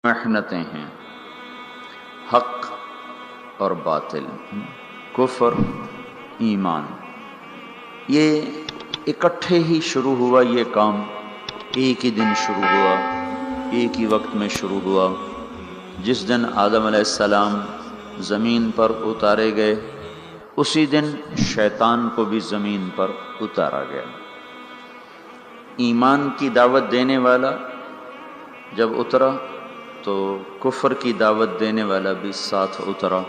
محنتیں ہیں، حق اور باطل، کفر ایمان، یہ اکٹھے ہی شروع ہوا۔ یہ کام ایک ہی دن شروع ہوا، ایک ہی وقت میں شروع ہوا۔ جس دن آدم علیہ السلام زمین پر اتارے گئے، اسی دن شیطان کو بھی زمین پر اتارا گیا۔ ایمان کی دعوت دینے والا جب اترا تو کفر کی دعوت دینے والا بھی ساتھ اترا۔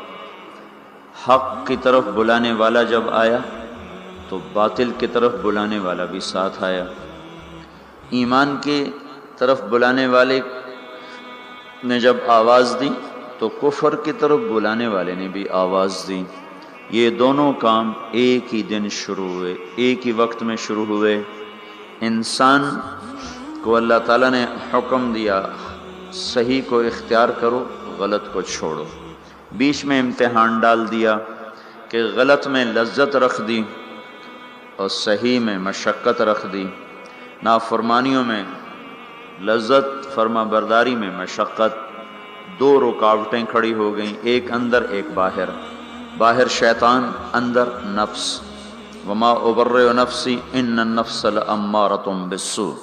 حق کی طرف بلانے والا جب آیا تو باطل کی طرف بلانے والا بھی ساتھ آیا۔ ایمان کی طرف بلانے والے نے جب آواز دی تو کفر کی طرف بلانے والے نے بھی آواز دی۔ یہ دونوں کام ایک ہی دن شروع ہوئے، ایک ہی وقت میں شروع ہوئے۔ انسان کو اللہ تعالیٰ نے حکم دیا صحیح کو اختیار کرو، غلط کو چھوڑو۔ بیچ میں امتحان ڈال دیا کہ غلط میں لذت رکھ دی اور صحیح میں مشقت رکھ دی۔ نافرمانیوں میں لذت، فرما برداری میں مشقت۔ دو رکاوٹیں کھڑی ہو گئیں، ایک اندر ایک باہر۔ باہر شیطان، اندر نفس۔ وما ابرئ نفسی ان النفس لامارۃ بالسوء۔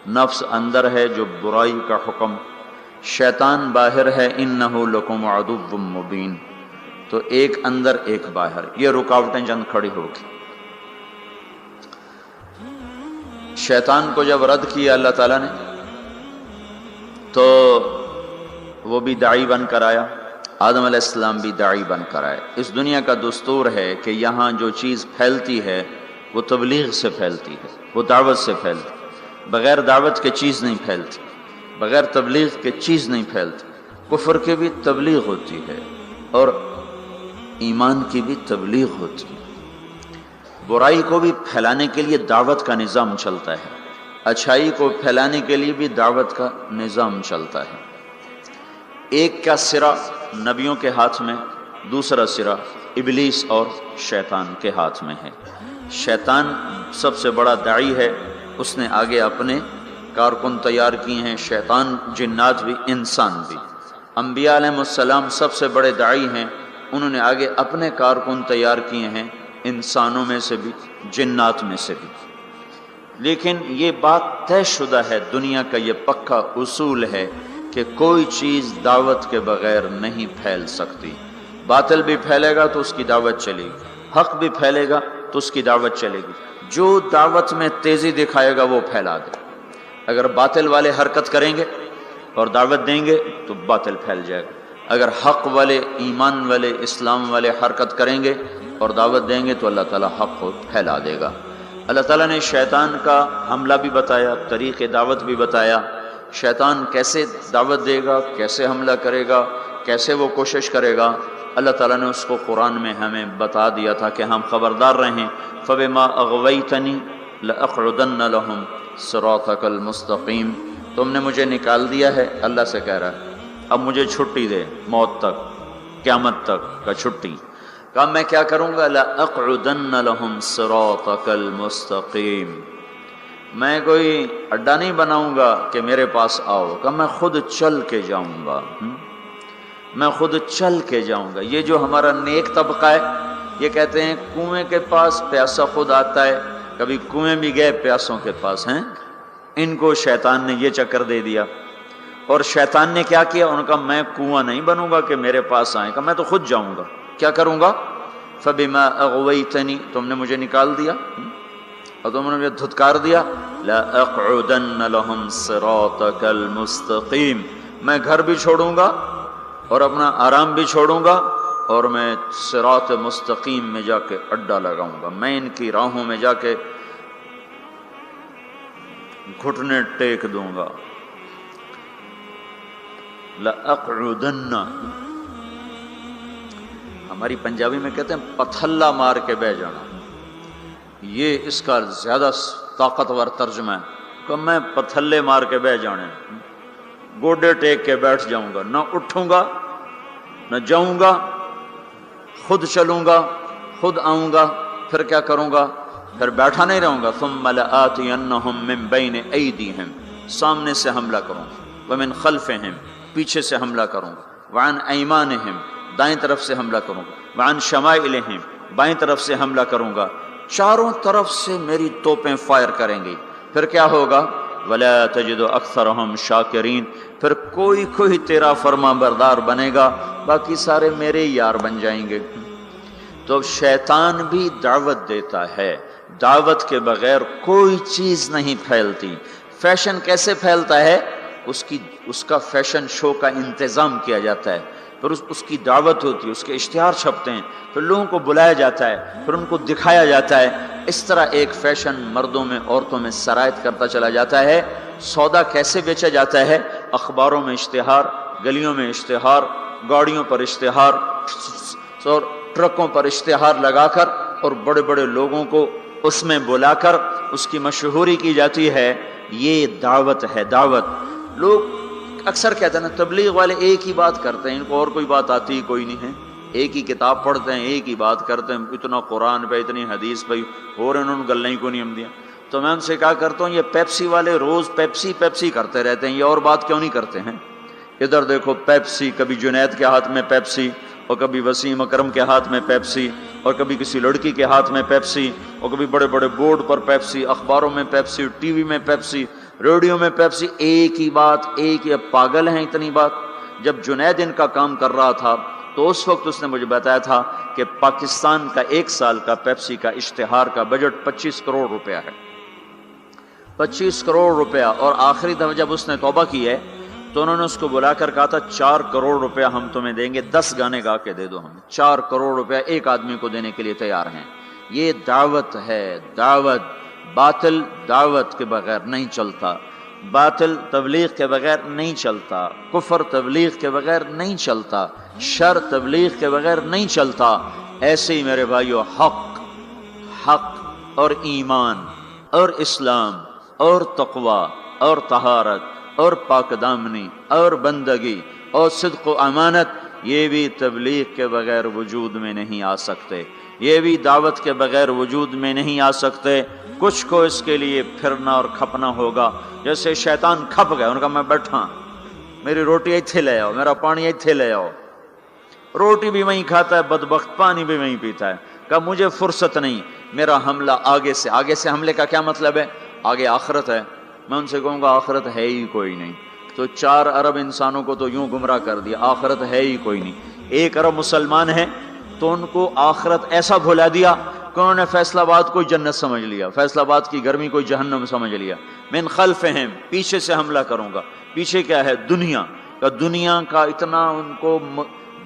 نفس اندر ہے جو برائی کا حکم، شیطان باہر ہے انہ لکم عدو مبین۔ تو ایک اندر ایک باہر، یہ رکاوٹیں چند کھڑی ہوگی۔ شیطان کو جب رد کیا اللہ تعالیٰ نے تو وہ بھی داعی بن کر آیا، آدم علیہ السلام بھی داعی بن کر آئے۔ اس دنیا کا دستور ہے کہ یہاں جو چیز پھیلتی ہے وہ تبلیغ سے پھیلتی ہے، وہ دعوت سے پھیلتی ہے۔ بغیر دعوت کے چیز نہیں پھیلتی، بغیر تبلیغ کے چیز نہیں پھیلتی۔ کفر کی بھی تبلیغ ہوتی ہے اور ایمان کی بھی تبلیغ ہوتی ہے۔ برائی کو بھی پھیلانے کے لیے دعوت کا نظام چلتا ہے، اچھائی کو پھیلانے کے لیے بھی دعوت کا نظام چلتا ہے۔ ایک کا سرا نبیوں کے ہاتھ میں، دوسرا سرا ابلیس اور شیطان کے ہاتھ میں ہے۔ شیطان سب سے بڑا داعی ہے، اس نے آگے اپنے کارکن تیار کیے ہیں، شیطان، جنات بھی، انسان بھی۔ انبیاء علیہ السلام سب سے بڑے داعی ہیں، انہوں نے آگے اپنے کارکن تیار کیے ہیں، انسانوں میں سے بھی، جنات میں سے بھی۔ لیکن یہ بات طے شدہ ہے، دنیا کا یہ پکا اصول ہے کہ کوئی چیز دعوت کے بغیر نہیں پھیل سکتی۔ باطل بھی پھیلے گا تو اس کی دعوت چلے گی، حق بھی پھیلے گا تو اس کی دعوت چلے گی۔ جو دعوت میں تیزی دکھائے گا وہ پھیلا دے۔ اگر باطل والے حرکت کریں گے اور دعوت دیں گے تو باطل پھیل جائے گا۔ اگر حق والے، ایمان والے، اسلام والے حرکت کریں گے اور دعوت دیں گے تو اللہ تعالیٰ حق کو پھیلا دے گا۔ اللہ تعالیٰ نے شیطان کا حملہ بھی بتایا، طریق دعوت بھی بتایا۔ شیطان کیسے دعوت دے گا، کیسے حملہ کرے گا، کیسے وہ کوشش کرے گا، اللہ تعالیٰ نے اس کو قرآن میں ہمیں بتا دیا تھا کہ ہم خبردار رہیں۔ فَبِمَا أَغْوَيْتَنِي لَأَقْعُدَنَّ لَهُمْ صِرَاطَكَ الْمُسْتَقِيمَ۔ تم نے مجھے نکال دیا ہے، اللہ سے کہہ رہا ہے، اب مجھے چھٹی دے، موت تک، قیامت تک کا چھٹی۔ کہا میں کیا کروں گا؟ لَأَقْعُدَنَّ لَهُمْ صِرَاطَكَ الْمُسْتَقِيمَ۔ میں کوئی اڈا نہیں بناؤں گا کہ میرے پاس آؤ، کہ میں خود چل کے جاؤں گا، میں خود چل کے جاؤں گا۔ یہ جو ہمارا نیک طبقہ ہے، یہ کہتے ہیں کنویں کے پاس پیاسا خود آتا ہے، کبھی کنویں بھی گئے پیاسوں کے پاس ہیں۔ ان کو شیطان نے یہ چکر دے دیا، اور شیطان نے کیا کیا؟ ان کا میں کنواں نہیں بنوں گا کہ میرے پاس آئیں، کہ میں تو خود جاؤں گا۔ کیا کروں گا؟ فَبِمَا أَغْوَيْتَنِي، تم نے مجھے نکال دیا اور تم نے مجھے دھتکار دیا، لَأَقْعُدَنَّ لَهُمْ صِرَاطَكَ الْمُسْتَقِيمَ۔ میں گھر بھی چھوڑوں گا اور اپنا آرام بھی چھوڑوں گا، اور میں صراط مستقیم میں جا کے اڈا لگاؤں گا۔ میں ان کی راہوں میں جا کے گھٹنے ٹیک دوں گا۔ لَأَقْعُدَنَّ، ہماری پنجابی میں کہتے ہیں پتھلا مار کے بہ جانا، یہ اس کا زیادہ طاقتور ترجمہ ہے کہ میں پتھلے مار کے بہ جانے، گوڈے ٹیک کے بیٹھ جاؤں گا، نہ اٹھوں گا نہ جاؤں گا، خود چلوں گا، خود آؤں گا۔ پھر کیا کروں گا؟ پھر بیٹھا نہیں رہوں گا۔ ثم لآتینہم من بین ایدیہم، سامنے سے حملہ کروں گا، ومن خلفہم، پیچھے سے حملہ کروں گا، وعن ایمانہم دائیں طرف سے حملہ کروں گا، وعن شمائلہم بائیں طرف سے حملہ کروں گا، چاروں طرف سے میری توپیں فائر کریں گی۔ پھر کیا ہوگا؟ وَلَا تَجِدُ أَكْثَرَهُمْ شَاكِرِينَ، پھر کوئی تیرا فرما بردار بنے گا، باقی سارے میرے یار بن جائیں گے۔ تو شیطان بھی دعوت دیتا ہے، دعوت کے بغیر کوئی چیز نہیں پھیلتی۔ فیشن کیسے پھیلتا ہے؟ اس کا فیشن شو کا انتظام کیا جاتا ہے، پھر اس کی دعوت ہوتی ہے، اس کے اشتہار چھپتے ہیں، پھر لوگوں کو بلایا جاتا ہے، پھر ان کو دکھایا جاتا ہے۔ اس طرح ایک فیشن مردوں میں عورتوں میں سرایت کرتا چلا جاتا ہے۔ سودا کیسے بیچا جاتا ہے؟ اخباروں میں اشتہار، گلیوں میں اشتہار، گاڑیوں پر اشتہار اور ٹرکوں پر اشتہار لگا کر اور بڑے بڑے لوگوں کو اس میں بلا کر اس کی مشہوری کی جاتی ہے۔ یہ دعوت ہے، دعوت۔ لوگ اکثر کہتے ہیں نا تبلیغ والے ایک ہی بات کرتے ہیں، ان کو اور کوئی بات آتی کوئی نہیں ہے، ایک ہی کتاب پڑھتے ہیں، ایک ہی بات کرتے ہیں، اتنا قرآن پہ اتنی حدیث پہ اور انہوں نے گلیں کو نہیں ہم دیا۔ تو میں ان سے کہا کرتا ہوں یہ پیپسی والے روز پیپسی کرتے رہتے ہیں، یہ اور بات کیوں نہیں کرتے ہیں؟ ادھر دیکھو پیپسی، کبھی جنید کے ہاتھ میں پیپسی اور کبھی وسیم اکرم کے ہاتھ میں پیپسی اور کبھی کسی لڑکی کے ہاتھ میں پیپسی اور کبھی بڑے بڑے بورڈ پر پیپسی، اخباروں میں پیپسی، ٹی وی میں پیپسی، ریڈیو میں پیپسی، ایک ہی بات، ایک ہی۔ پاگل ہیں اتنی بات۔ جب جنید ان کا کام کر رہا تھا تو اس وقت اس نے مجھے بتایا تھا کہ پاکستان کا ایک سال کا پیپسی کا اشتہار کا بجٹ 25 کروڑ روپیہ ہے، 25 کروڑ روپیہ۔ اور آخری دفعہ جب اس نے توبہ کی ہے تو انہوں نے اس کو بلا کر کہا تھا 4 کروڑ روپیہ ہم تمہیں دیں گے، 10 گانے گا کے دے دو ہمیں۔ 4 کروڑ روپیہ ایک آدمی کو دینے کے لیے تیار ہیں۔ یہ دعوت ہے، دعوت۔ باطل دعوت کے بغیر نہیں چلتا، باطل تبلیغ کے بغیر نہیں چلتا، کفر تبلیغ کے بغیر نہیں چلتا، شر تبلیغ کے بغیر نہیں چلتا۔ ایسے ہی میرے بھائیو حق اور ایمان اور اسلام اور تقوی اور طہارت اور پاک دامنی اور بندگی اور صدق و امانت، یہ بھی تبلیغ کے بغیر وجود میں نہیں آ سکتے، یہ بھی دعوت کے بغیر وجود میں نہیں آ سکتے۔ کچھ کو اس کے لیے پھرنا اور کھپنا ہوگا۔ جیسے شیطان کھپ گئے، ان کا میں بیٹھا، میری روٹی ایتھے لے آؤ، میرا پانی ایتھے لے آؤ۔ روٹی بھی وہیں کھاتا ہے بدبخت، پانی بھی وہیں پیتا ہے۔ کہ مجھے فرصت نہیں، میرا حملہ آگے سے۔ آگے سے حملے کا کیا مطلب ہے؟ آگے آخرت ہے۔ میں ان سے کہوں گا آخرت ہے ہی کوئی نہیں، تو 4 ارب انسانوں کو تو یوں گمراہ کر دیا، آخرت ہے ہی کوئی نہیں۔ 1 ارب مسلمان ہیں تو ان کو آخرت ایسا بھلا دیا کہ انہوں نے فیصل آباد کو جنت سمجھ لیا، فیصل آباد کی گرمی کو جہنم سمجھ لیا۔ من خلفہم، پیچھے سے حملہ کروں گا۔ پیچھے کیا ہے؟ دنیا کا اتنا ان کو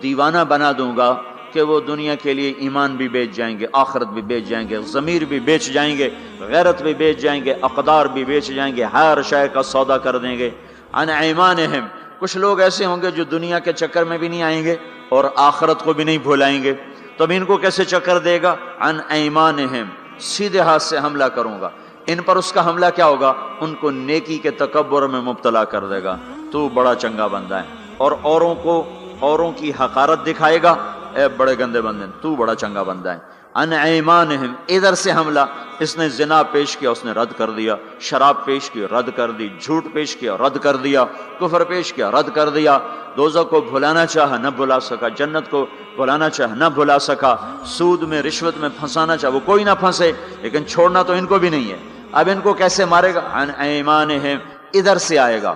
دیوانہ بنا دوں گا کہ وہ دنیا کے لیے ایمان بھی بیچ جائیں گے، آخرت بھی بیچ جائیں گے، ضمیر بھی بیچ جائیں گے، غیرت بھی بیچ جائیں گے، اقدار بھی بیچ جائیں گے، ہر شے کا سودا کر دیں گے۔ عن ایمانہم، کچھ لوگ ایسے ہوں گے جو دنیا کے چکر میں بھی نہیں آئیں گے اور آخرت کو بھی نہیں بھولائیں گے، تو اب ان کو کیسے چکر دے گا؟ عن ایمانہم، سیدھے ہاتھ سے حملہ کروں گا ان پر۔ اس کا حملہ کیا ہوگا؟ ان کو نیکی کے تکبر میں مبتلا کر دے گا، تو بڑا چنگا بندہ ہے، اور اوروں کی حقارت دکھائے گا، اے بڑے گندے بندے، تو بڑا چنگا بندہ ہے۔ عن ایمانہم، ادھر سے حملہ، اس نے زنا پیش کیا، اس نے رد کر دیا، شراب پیش کی، رد کر دی، جھوٹ پیش کیا، رد کر دیا، کفر پیش کیا، رد کر دیا، دوزخ کو بھلانا چاہا نہ بھلا سکا، جنت کو بھلانا چاہا نہ بھلا سکا، سود میں رشوت میں پھنسانا چاہا وہ کوئی نہ پھنسے، لیکن چھوڑنا تو ان کو بھی نہیں ہے۔ اب ان کو کیسے مارے گا؟ عن ایمانہم، ادھر سے آئے گا۔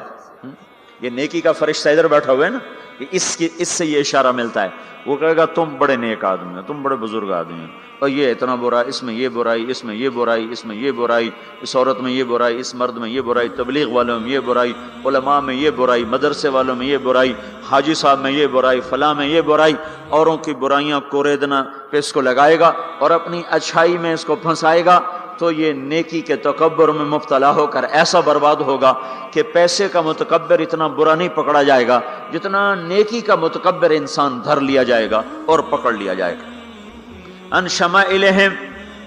یہ نیکی کا فرشتہ ادھر بیٹھا ہوا ہے نا، کہ اس سے یہ اشارہ ملتا ہے، وہ کہے گا تم بڑے نیک آدمی ہیں، تم بڑے بزرگ آدمی ہیں، اور یہ اتنا برا، اس میں یہ برائی، اس میں یہ برائی، اس میں یہ برائی، اس عورت میں یہ برائی، اس مرد میں یہ برائی، تبلیغ والوں میں یہ برائی، علماء میں یہ برائی، مدرسے والوں میں یہ برائی، حاجی صاحب میں یہ برائی، فلاں میں یہ برائی۔ اوروں کی برائیاں کوریدنا پہ اس کو لگائے گا اور اپنی اچھائی میں اس کو پھنسائے گا، تو یہ نیکی کے تکبر میں مبتلا ہو کر ایسا برباد ہوگا کہ پیسے کا متکبر اتنا برا نہیں پکڑا جائے گا جتنا نیکی کا متکبر انسان دھر لیا جائے گا اور پکڑ لیا جائے گا۔ ان شمائلہم،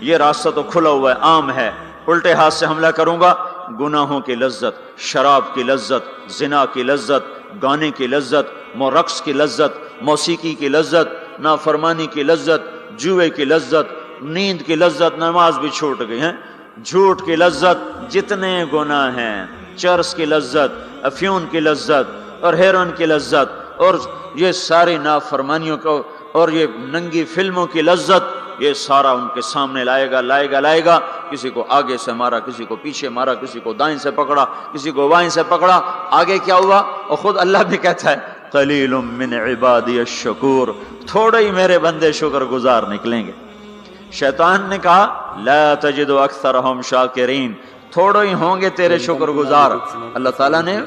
یہ راستہ تو کھلا ہوا ہے، عام ہے۔ الٹے ہاتھ سے حملہ کروں گا، گناہوں کی لذت، شراب کی لذت، زنا کی لذت، گانے کی لذت، رقص کی لذت، موسیقی کی لذت، نافرمانی کی لذت، جوئے کی لذت، نیند کی لذت، نماز بھی چھوٹ گئی ہیں، جھوٹ کی لذت، جتنے گناہ ہیں، چرس کی لذت، افیون کی لذت، اور ہیروئن کی لذت اور یہ ساری نافرمانیوں کو اور یہ ننگی فلموں کی لذت، یہ سارا ان کے سامنے لائے گا. کسی کو آگے سے مارا، کسی کو پیچھے مارا، کسی کو دائیں سے پکڑا، کسی کو بائیں سے پکڑا. آگے کیا ہوا؟ اور خود اللہ بھی کہتا ہے قلیل من عبادی الشکور، تھوڑے ہی میرے بندے شکر گزار نکلیں گے. شیطان نے کہا لا تجد اکثرهم شاکرین، تھوڑے ہی ہوں گے تیرے شکر گزار. اللہ تعالیٰ نے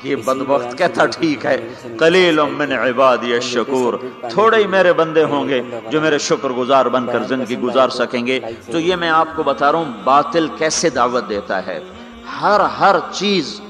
یہ بدبخت کہتا ٹھیک ہے، قلیل من عبادی الشکور، تھوڑے ہی میرے بندے ہوں گے جو میرے شکر گزار بن کر زندگی گزار سکیں گے. تو یہ میں آپ کو بتا رہا ہوں باطل کیسے دعوت دیتا ہے. ہر چیز،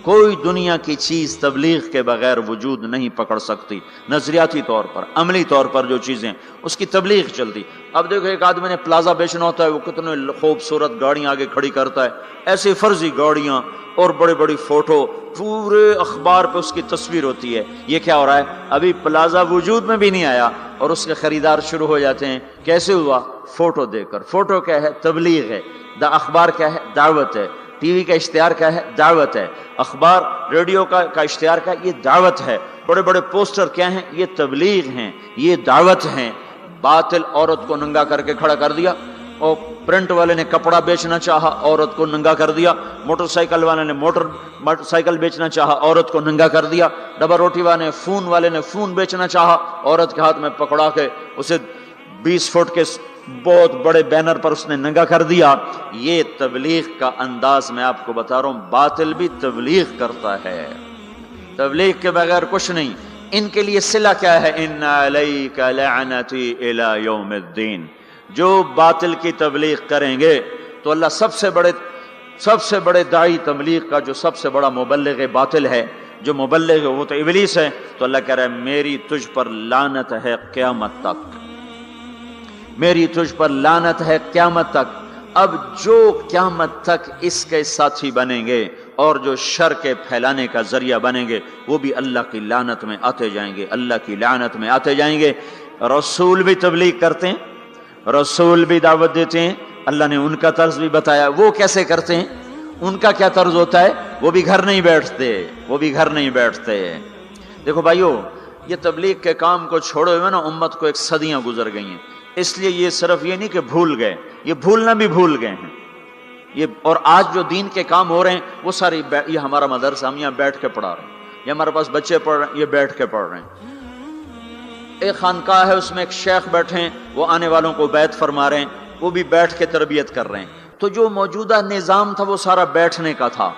کوئی دنیا کی چیز تبلیغ کے بغیر وجود نہیں پکڑ سکتی. نظریاتی طور پر، عملی طور پر جو چیزیں اس کی تبلیغ چلتی. اب دیکھو ایک آدمی نے پلازا بیچنا ہوتا ہے، وہ کتنے خوبصورت گاڑیاں آگے کھڑی کرتا ہے، ایسی فرضی گاڑیاں اور بڑی بڑی فوٹو، پورے اخبار پہ اس کی تصویر ہوتی ہے. یہ کیا ہو رہا ہے؟ ابھی پلازا وجود میں بھی نہیں آیا اور اس کے خریدار شروع ہو جاتے ہیں. کیسے ہوا؟ فوٹو دے کر. فوٹو کیا ہے؟ تبلیغ ہے. اخبار کیا ہے؟ دعوت ہے. ٹی وی کا اشتہار کیا ہے؟ دعوت ہے. اخبار ریڈیو کا اشتہار کا یہ دعوت ہے. بڑے بڑے پوسٹر کیا ہیں؟ یہ تبلیغ ہیں، یہ دعوت ہیں. باطل عورت کو ننگا کر کے کھڑا کر دیا، اور پرنٹ والے نے کپڑا بیچنا چاہا، عورت کو ننگا کر دیا. موٹر سائیکل والے نے موٹر سائیکل بیچنا چاہا، عورت کو ننگا کر دیا. ڈبل روٹی والے نے فون بیچنا چاہا، عورت کے ہاتھ میں پکڑا کے اسے 20 فٹ کے بہت بڑے بینر پر اس نے ننگا کر دیا. یہ تبلیغ کا انداز میں آپ کو بتا رہا ہوں. باطل بھی تبلیغ کرتا ہے، تبلیغ کے بغیر کچھ نہیں. ان کے لیے صلہ کیا ہے؟ ان علیک لعنتی الی یوم الدین. جو باطل کی تبلیغ کریں گے تو اللہ سب سے بڑے داعی تبلیغ کا، جو سب سے بڑا مبلغ باطل ہے، جو مبلغ ہے وہ تو ابلیس ہے. تو اللہ کہہ رہا ہے میری تجھ پر لعنت ہے قیامت تک، میری تجھ پر لعنت ہے قیامت تک. اب جو قیامت تک اس کے ساتھی بنیں گے اور جو شر کے پھیلانے کا ذریعہ بنیں گے، وہ بھی اللہ کی لعنت میں آتے جائیں گے، اللہ کی لعنت میں آتے جائیں گے. رسول بھی تبلیغ کرتے ہیں، رسول بھی دعوت دیتے ہیں. اللہ نے ان کا طرز بھی بتایا. وہ کیسے کرتے ہیں؟ ان کا کیا طرز ہوتا ہے؟ وہ بھی گھر نہیں بیٹھتے. دیکھو بھائیو، یہ تبلیغ کے کام کو چھوڑے ہوئے نا امت کو ایک صدیاں گزر گئی ہیں. اس لیے یہ صرف یہ نہیں کہ بھول گئے، یہ بھولنا بھی بھول گئے ہیں. یہ اور آج جو دین کے کام ہو رہے ہیں وہ ساری یہ ہمارا مدرسہ، ہم یہاں بیٹھ کے پڑھا رہے ہیں، یہ ہمارے پاس بچے پڑھ رہے ہیں، یہ بیٹھ کے پڑھ رہے ہیں. ایک خانقاہ ہے، اس میں ایک شیخ بیٹھے ہیں، وہ آنے والوں کو بیعت فرما رہے ہیں، وہ بھی بیٹھ کے تربیت کر رہے ہیں. تو جو موجودہ نظام تھا وہ سارا بیٹھنے کا تھا.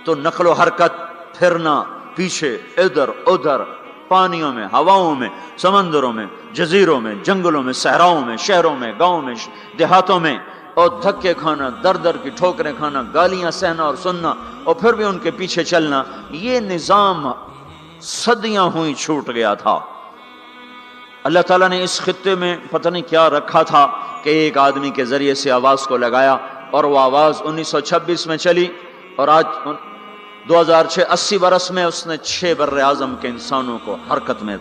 تو نقل و حرکت، پھرنا پیچھے ادھر ادھر، پانیوں میں، ہواؤں میں، سمندروں میں، جزیروں میں، جنگلوں میں، صحراؤں میں، شہروں میں، گاؤں میں، دیہاتوں میں، اور دھکے کھانا، در کی ٹھوکریں کھانا، گالیاں سہنا اور سننا، اور پھر بھی ان کے پیچھے چلنا. یہ نظام صدیاں ہوئی چھوٹ گیا تھا. اللہ تعالیٰ نے اس خطے میں پتہ نہیں کیا رکھا تھا کہ ایک آدمی کے ذریعے سے آواز کو لگایا، اور وہ آواز 1926 میں چلی، اور آج 2006 80 برس میں اس نے 6 بر اعظم کے انسانوں کو حرکت میں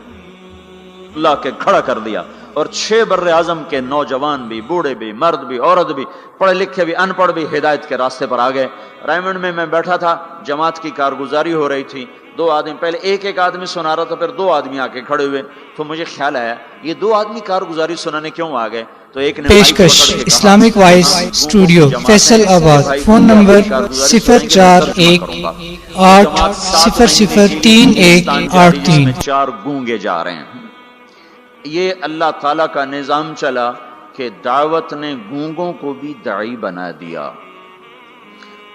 لا کے کھڑا کر دیا. اور 6 بر اعظم کے نوجوان بھی، بوڑھے بھی، مرد بھی، عورت بھی، پڑھے لکھے بھی، ان پڑھ بھی ہدایت کے راستے پر آ گئے. رائمنڈ میں بیٹھا تھا، جماعت کی کارگزاری ہو رہی تھی. 2 آدمی، پہلے ایک آدمی سنا رہا تھا، پھر 2 آدمی آ کے کھڑے ہوئے. تو مجھے خیال آیا یہ 2 آدمی کارگزاری سنانے کیوں آ گئے؟ تو ایک نے پیشکش اسلامک وائس اسٹوڈیو فیصل آباد. Phone number 0418003183. 4 گونگے جا رہے ہیں. یہ اللہ تعالیٰ کا نظام چلا کہ دعوت نے گونگوں کو بھی داعی بنا دیا.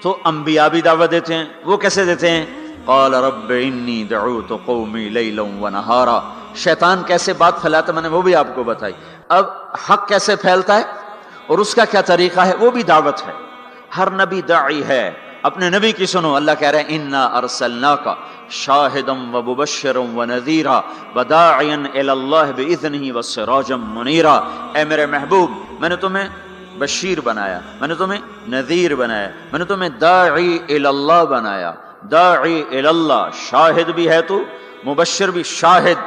تو انبیاء بھی دعوت دیتے ہیں. وہ کیسے دیتے ہیں؟ قال رب انی دعوت قومی لیلا ونہارا. شیطان کیسے بات پھیلاتا میں نے وہ بھی آپ کو بتائی. اب حق کیسے پھیلتا ہے اور اس کا کیا طریقہ ہے، وہ بھی دعوت ہے. ہر نبی داعی ہے. اپنے نبی کی سنو، اللہ کہہ رہے ہیں انا ارسلناک شاہدا ومبشرا ونذیرا وداعیا الی اللہ باذنہ وسراجا منیرا. اے میرے محبوب، میں نے تمہیں بشیر بنایا، میں نے تمہیں نذیر بنایا، میں نے تمہیں داعی الی اللہ بنایا. داعی الی اللہ، شاہد بھی ہے تو، مبشر بھی، شاہد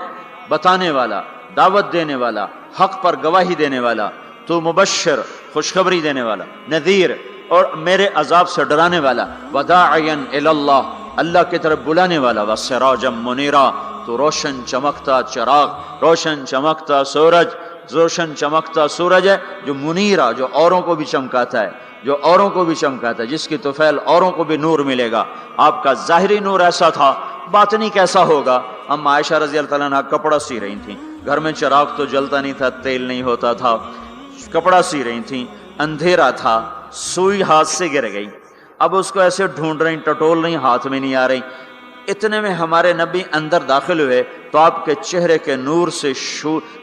بتانے والا، دعوت دینے والا، حق پر گواہی دینے والا. تو مبشر، خوشخبری دینے والا، نذیر اور میرے عذاب سے ڈرانے والا. وداعیا الی اللہ، اللہ کی طرف بلانے والا، وَسِرَاجًا مُنِيرًا، تو روشن چمکتا چراغ، روشن چمکتا سورج، روشن چمکتا سورج ہے جو منیرہ، جو اوروں کو بھی چمکاتا ہے، جو اوروں کو بھی چمکاتا ہے، جس کی طفیل اوروں کو بھی نور ملے گا۔ آپ کا ظاہری نور ایسا تھا، باطنی کیسا ہوگا؟ ہم عائشہ رضی اللہ تعالیٰ عنہ کپڑا سی رہی تھیں، گھر میں چراغ تو جلتا نہیں تھا، تیل نہیں ہوتا تھا، کپڑا سی رہی تھیں، اندھیرا تھا، سوئی ہاتھ سے گر گئی، اب اس کو ایسے ڈھونڈ رہی، ٹٹول رہی، ہاتھ میں نہیں آ رہی۔ اتنے میں ہمارے نبی اندر داخل ہوئے تو آپ کے چہرے کے نور سے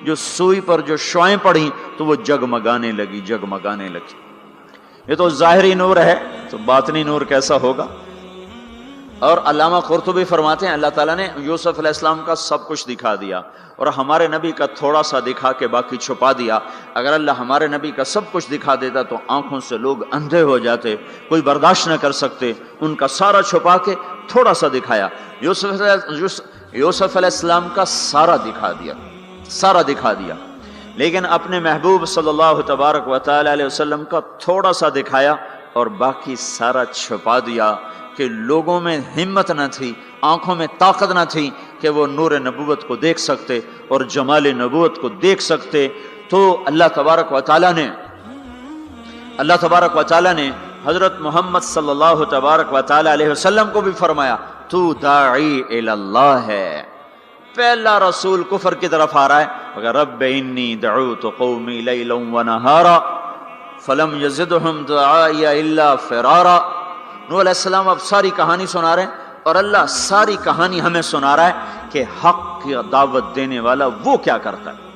جو سوئی پر جو شعائیں پڑیں تو وہ جگمگانے لگی، جگمگانے لگی۔ یہ تو ظاہری نور ہے، تو باطنی نور کیسا ہوگا؟ اور علامہ قرطبی فرماتے ہیں اللہ تعالیٰ نے یوسف علیہ السلام کا سب کچھ دکھا دیا اور ہمارے نبی کا تھوڑا سا دکھا کے باقی چھپا دیا۔ اگر اللہ ہمارے نبی کا سب کچھ دکھا دیتا تو آنکھوں سے لوگ اندھے ہو جاتے، کوئی برداشت نہ کر سکتے۔ ان کا سارا چھپا کے تھوڑا سا دکھایا۔ یوسف علیہ السلام کا سارا دکھا دیا، سارا دکھا دیا، لیکن اپنے محبوب صلی اللہ تبارک و تعالی علیہ وسلم کا تھوڑا سا دکھایا اور باقی سارا چھپا دیا کہ لوگوں میں ہمت نہ تھی، آنکھوں میں طاقت نہ تھی کہ وہ نور نبوت کو دیکھ سکتے اور جمال نبوت کو دیکھ سکتے۔ تو اللہ تبارک و تعالی نے حضرت محمد صلی اللہ تبارک و تعالی علیہ وسلم کو بھی فرمایا تو داعی الی اللہ ہے۔ پہلا رسول کفر کی طرف آ رہا ہے، مگر رب انی دعوت قومی لیلا ونہارا فلم یزدہم دعائی الا فرارا۔ نوح علیہ السلام اب ساری کہانی سنا رہے ہیں اور اللہ ساری کہانی ہمیں سنا رہا ہے کہ حق کی دعوت دینے والا وہ کیا کرتا ہے۔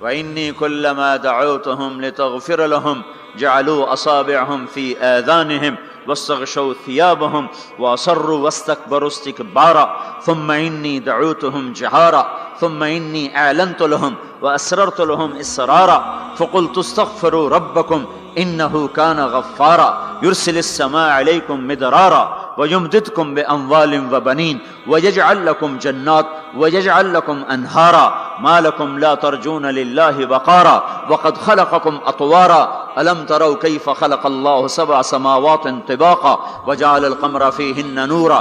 وَإِنِّي كُلَّمَا دَعَوْتُهُمْ لِتَغْفِرَ لَهُمْ جَعَلُوا أَصَابِعَهُمْ فِي آذَانِهِمْ وَاسْتَغْشَوْا ثِيَابَهُمْ وَأَصَرُّوا وَاسْتَكْبَرُوا اسْتِكْبَارًا ثُمَّ إِنِّي دَعَوْتُهُمْ جِهَارًا ثُمَّ إِنِّي أَعْلَنْتُ لَهُمْ وَأَسْرَرْتُ لَهُمْ إِسْرَارًا فَقُلْتُ اسْتَغْفِرُوا رَبَّكُمْ إِنَّهُ كَانَ غَفَّارًا يُرْسِلِ السَّمَاءَ عَلَيْكُمْ مِدْرَارًا وَيُمْدِدْكُمْ بِأَمْوَالٍ وَبَنِينَ وَيَجْعَلْ لَكُمْ جَنَّاتٍ وَيَجْعَلْ لَكُمْ أَنْهَارًا مَا لَكُمْ لَا تَرْجُونَ لِلَّهِ وَقَارًا وَقَدْ خَلَقَكُمْ أَطْوَارًا أَلَمْ تَرَوْا كَيْفَ خَلَقَ اللَّهُ سَبْعَ سَمَاوَاتٍ طِبَاقًا وَجَعَلَ الْقَمَرَ فِيهِنَّ نُورًا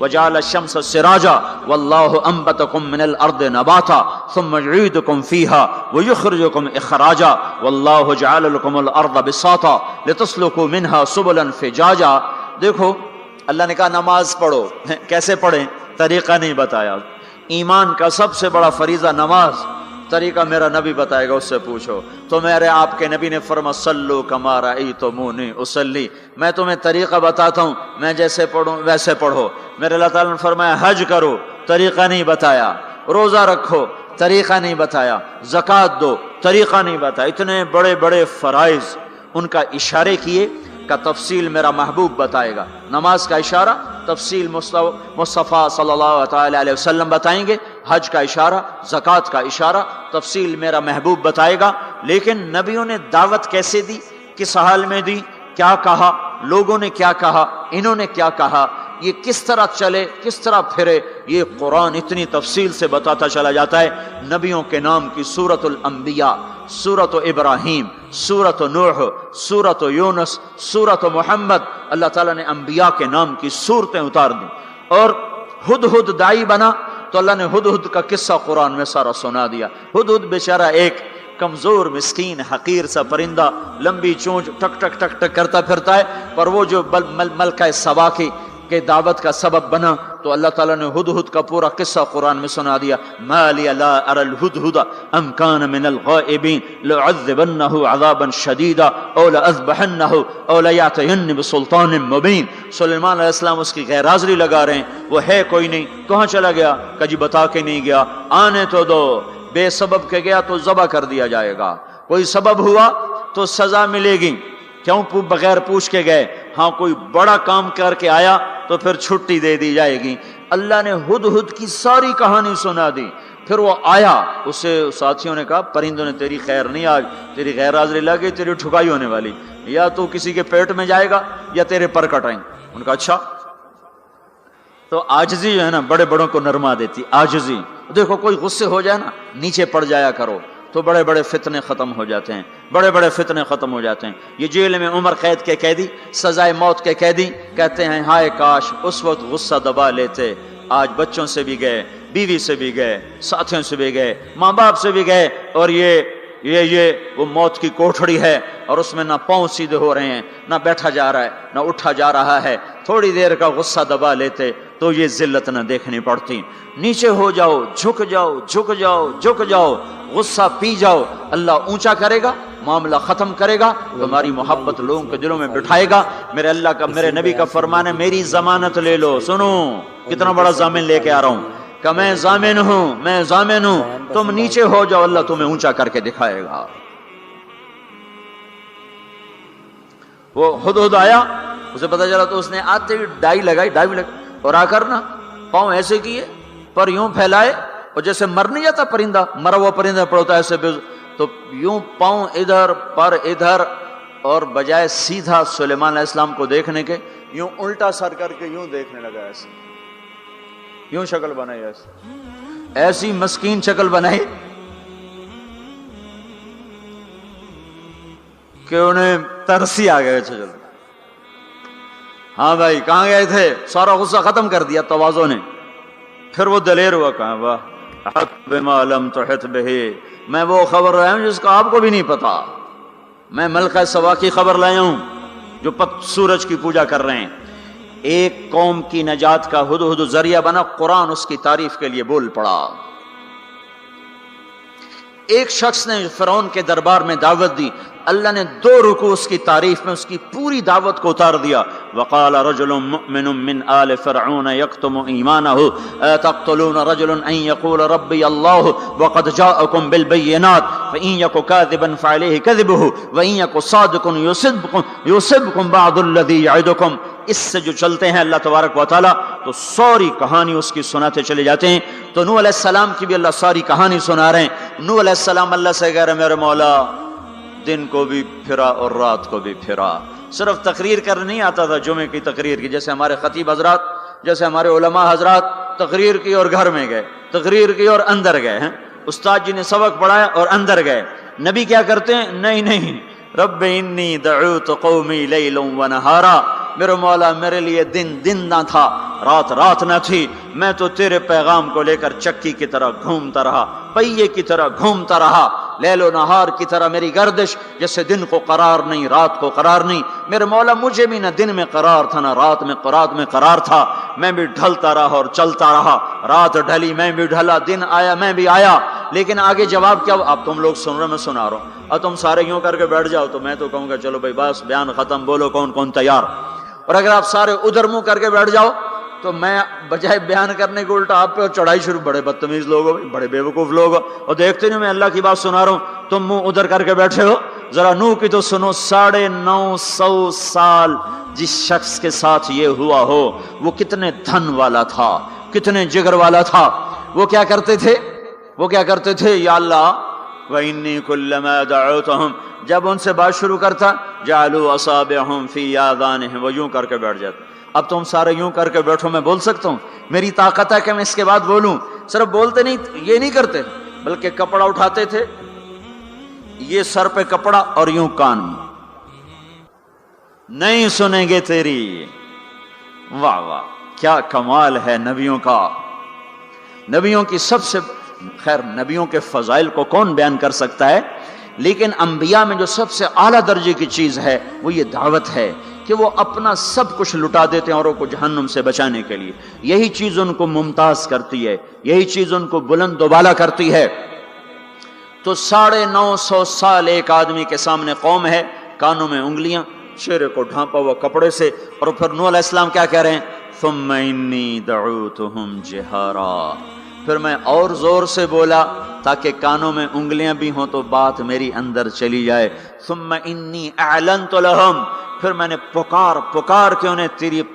وَجَعَلَ الشَّمْسَ سِرَاجًا وَاللَّهُ أَنبَتَكُم مِّنَ الْأَرْضِ نَبَاتًا ثُمَّ يُعِيدُكُم فِيهَا وَيُخْرِجُكُم إِخْرَاجًا وَاللَّهُ جَعَلَ لَكُمُ الْأَرْضَ بِسَاطًا لِتَسْلُكُوا مِنْهَا سُبُلًا فِجَاجًا۔ دیکھو اللہ نے کہا نماز پڑھو، کیسے پڑھیں؟ طریقہ نہیں بتایا۔ ایمان کا سب سے بڑا فریضہ نماز، طریقہ میرا نبی بتائے گا، اس سے پوچھو۔ تو میرے آپ کے نبی نے فرمایا صلو کما رأیتمونی اصلی، میں تمہیں طریقہ بتاتا ہوں، میں جیسے پڑھوں ویسے پڑھو۔ میرے اللہ تعالیٰ نے فرمایا حج کرو، طریقہ نہیں بتایا، روزہ رکھو، طریقہ نہیں بتایا، زکوٰۃ دو، طریقہ نہیں بتایا۔ اتنے بڑے بڑے فرائض ان کا اشارے کیے کا تفصیل میرا محبوب بتائے گا۔ نماز کا اشارہ تفصیل مصطفیٰ صلی اللہ تعالی علیہ وسلم بتائیں گے، حج کا اشارہ، زکوٰۃ کا اشارہ تفصیل میرا محبوب بتائے گا۔ لیکن نبیوں نے دعوت کیسے دی، کس حال میں دی، کیا کہا، لوگوں نے کیا کہا، انہوں نے کیا کہا، یہ کس طرح چلے، کس طرح پھرے، یہ قرآن اتنی تفصیل سے بتاتا چلا جاتا ہے۔ نبیوں کے نام کی سورۃ الانبیاء، سورۃ ابراہیم، سورۃ نوح، سورۃ یونس، سورۃ محمد، اللہ تعالیٰ نے انبیاء کے نام کی سورتیں اتار دیں۔ اور ہدہد داعی بنا تو اللہ نے ہدہد کا قصہ قرآن میں سارا سنا دیا۔ ہدہد بیچارہ ایک کمزور مسکین حقیر سا پرندہ، لمبی چونچ، ٹک ٹک ٹک ٹک کرتا پھرتا ہے، پر وہ جو ملکہ سبا کے دعوت کا سبب بنا تو اللہ تعالیٰ نے ہدہد کا پورا قصہ قرآن میں سنا دیا۔ ما لی لا اری الہدہد ام کان من الغائبین لأعذبنہ عذابا شدیدا او لأذبحنہ او لیأتینی بسلطان مبین۔ سلیمان علیہ السلام اس کی غیر حاضری لگا رہے ہیں، وہ ہے کوئی نہیں، کہاں چلا گیا؟ کہ جی بتا کے نہیں گیا، آنے تو دو، بے سبب کے گیا تو ذبح کر دیا جائے گا، کوئی سبب ہوا تو سزا ملے گی، کیوں بغیر پوچھ کے گئے؟ ہاں کوئی بڑا کام کر کے آیا تو پھر چھٹی دے دی جائے گی۔ اللہ نے ہدہد کی ساری کہانی سنا دی۔ پھر وہ آیا، اسے ساتھیوں نے کہا پرندوں نے تیری خیر نہیں، آج تیری غیر حاضری لگی، تیری ٹھکائی ہونے والی، یا تو کسی کے پیٹ میں جائے گا یا تیرے پر کٹائیں۔ ان کا اچھا۔ تو عاجزی جو ہے نا بڑے بڑوں کو نرما دیتی، عاجزی۔ دیکھو کوئی غصے ہو جائے نا نیچے پڑ جایا کرو، تو بڑے بڑے فتنے ختم ہو جاتے ہیں، بڑے بڑے فتنے ختم ہو جاتے ہیں۔ یہ جیل میں عمر قید کے قیدی، سزائے موت کے قیدی کہتے ہیں ہائے کاش اس وقت غصہ دبا لیتے، آج بچوں سے بھی گئے، بیوی سے بھی گئے، ساتھیوں سے بھی گئے، ماں باپ سے بھی گئے، اور یہ وہ موت کی کوٹھڑی ہے، اور اس میں نہ پاؤں سیدھے ہو رہے ہیں، نہ بیٹھا جا رہا ہے، نہ اٹھا جا رہا ہے۔ تھوڑی دیر کا غصہ دبا لیتے تو یہ ذلت نہ دیکھنی پڑتی۔ نیچے ہو جاؤ، جھک جاؤ، جھک جاؤ، جھک جاؤ، غصہ پی جاؤ، اللہ اونچا کرے گا، معاملہ ختم کرے گا، تمہاری محبت لوگوں کے دلوں میں بٹھائے گا۔ میرے نبی کا فرمان ہے میری ضمانت لے لو۔ سنو کتنا بڑا ضامن لے کے آ رہا ہوں کہ میں ضامن ہوں، میں ضامن ہوں، تم نیچے ہو جاؤ، اللہ تمہیں اونچا کر کے دکھائے گا۔ وہ خود آیا، اسے پتا چلا تو اس نے آتے ہی ڈائی لگائی اور آ کر نا پاؤں ایسے کیے، پر یوں پھیلائے، اور جیسے مر نہیں جاتا پرندہ، مرا ہوا پرندہ پڑتا ہے ایسے، تو یوں پاؤں ادھر پر ادھر، اور بجائے سیدھا سلیمان علیہ السلام کو دیکھنے کے یوں الٹا سر کر کے یوں دیکھنے لگا، ایسے یوں شکل بنائی، ایسی مسکین شکل بنائی کہ انہیں ترسی آ گئے۔ چلو ہاں بھائی کہاں گئے تھے؟ سارا غصہ ختم کر دیا تواضع نے۔ پھر وہ دلیر ہوا، کہا واہ احط بما لم تحط بہ، میں وہ خبر لایا ہوں جس کا آپ کو بھی نہیں پتا، میں ملکہ سبا کی خبر لایا ہوں جو سورج کی پوجا کر رہے ہیں۔ ایک قوم کی نجات کا ہدہد ذریعہ بنا، قرآن اس کی تعریف کے لیے بول پڑا۔ ایک شخص نے فرعون کے دربار میں دعوت دی، اللہ نے 2 رکوع اس کی تعریف میں اس کی پوری دعوت کو اتار دیا۔ وقال رجل مؤمن من آل فرعون يكتم ایمانه تقتلون رجلا ان يقول ربي الله وقد جاءكم بالبينات فإن يك كاذبا فعليه كذبه وإن يك صادقا يصبكم بعض الذي يعدكم۔ اس سے جو چلتے ہیں اللہ تبارک و تعالیٰ تو ساری کہانی اس کی سناتے چلے جاتے ہیں۔ تو نوح علیہ السلام کی بھی اللہ ساری کہانی سنا رہے ہیں۔ نوح علیہ السلام اللہ سے کہہ رہے میرے مولا دن کو بھی پھرا اور رات کو بھی پھرا۔ صرف تقریر کرنے نہیں آتا تھا، جمعے کی تقریر کی، جیسے ہمارے خطیب حضرات، جیسے ہمارے علماء حضرات تقریر کی اور گھر میں گئے، تقریر کی اور اندر گئے ہیں، استاد جی نے سبق پڑھایا اور اندر گئے۔ نبی کیا کرتے ہیں؟ نہیں، رب انی دعوت قومی لیلا ونہارا، میرے مولا میرے لیے دن نہ تھا، رات نہ تھی، میں تو تیرے پیغام کو لے کر چکی کی طرح گھومتا رہا، پہیے کی طرح گھومتا رہا، لیل و نہار کی طرح میری گردش، جیسے دن کو قرار نہیں رات کو قرار نہیں۔ میرے مولا مجھے بھی نہ دن میں قرار تھا نہ رات میں قرار تھا، میں بھی ڈھلتا رہا اور چلتا رہا، رات ڈھلی میں بھی ڈھلا، دن آیا میں بھی آیا۔ لیکن آگے جواب کیا؟ اب تم لوگ سن رہے میں سنا رہا ہوں، اب تم سارے یوں کر کے بیٹھ جاؤ تو میں تو کہوں گا چلو بھائی بس بیان ختم، بولو کون تیار۔ اور اگر آپ سارے ادھر منہ کر کے بیٹھ جاؤ تو میں بجائے بیان کرنے کو الٹا آپ پہ چڑھائی شروع، بڑے بدتمیز لوگ ہو، بڑے بیوقوف لوگ ہو، اور دیکھتے نہیں میں اللہ کی بات سنا رہا ہوں، تم منہ ادھر کر کے بیٹھے ہو۔ ذرا نوح کی تو سنو، 950 سال جس شخص کے ساتھ یہ ہوا ہو وہ کتنے دھن والا تھا، کتنے جگر والا تھا۔ وہ کیا کرتے تھے؟ یا اللہ وَإِنِّي كُلَّمَا دَعَوْتُهُمْ، جب ان سے بات شروع کرتا جعلوا اصابعهم فی آذانهم، وہ یوں کر کے بیٹھ جاتے۔ اب تم سارے یوں کر کے بیٹھو، میں بول سکتا ہوں؟ میری طاقت ہے کہ میں اس کے بعد بولوں؟ صرف بولتے نہیں، یہ نہیں کرتے، بلکہ کپڑا اٹھاتے تھے، یہ سر پہ کپڑا اور یوں کان، نہیں سنیں گے تیری۔ واہ واہ کیا کمال ہے نبیوں کا، نبیوں کی سب سے خیر نبیوں کے فضائل کو کون بیان کر سکتا ہے، لیکن انبیاء میں جو سب سے اعلیٰ درجے کی چیز ہے وہ یہ دعوت ہے کہ وہ اپنا سب کچھ لٹا دیتے ہیں اوروں کو جہنم سے بچانے کے لیے۔ یہی چیز ان کو ممتاز کرتی ہے، یہی چیز ان کو بلند و بالا کرتی ہے۔ تو 950 سال ایک آدمی کے سامنے قوم ہے، کانوں میں انگلیاں، چہرے کو ڈھانپا ہوا کپڑے سے، اور پھر نوح علیہ السلام کیا کہہ رہے ہیں؟ ثم انی دعوتہم جہارا، پھر میں اور زور سے بولا تاکہ کانوں میں انگلیاں بھی ہوں تو بات میری اندر چلی جائے۔ ثم انی اعلنت لہم، پھر میں نے پکار کے انہیں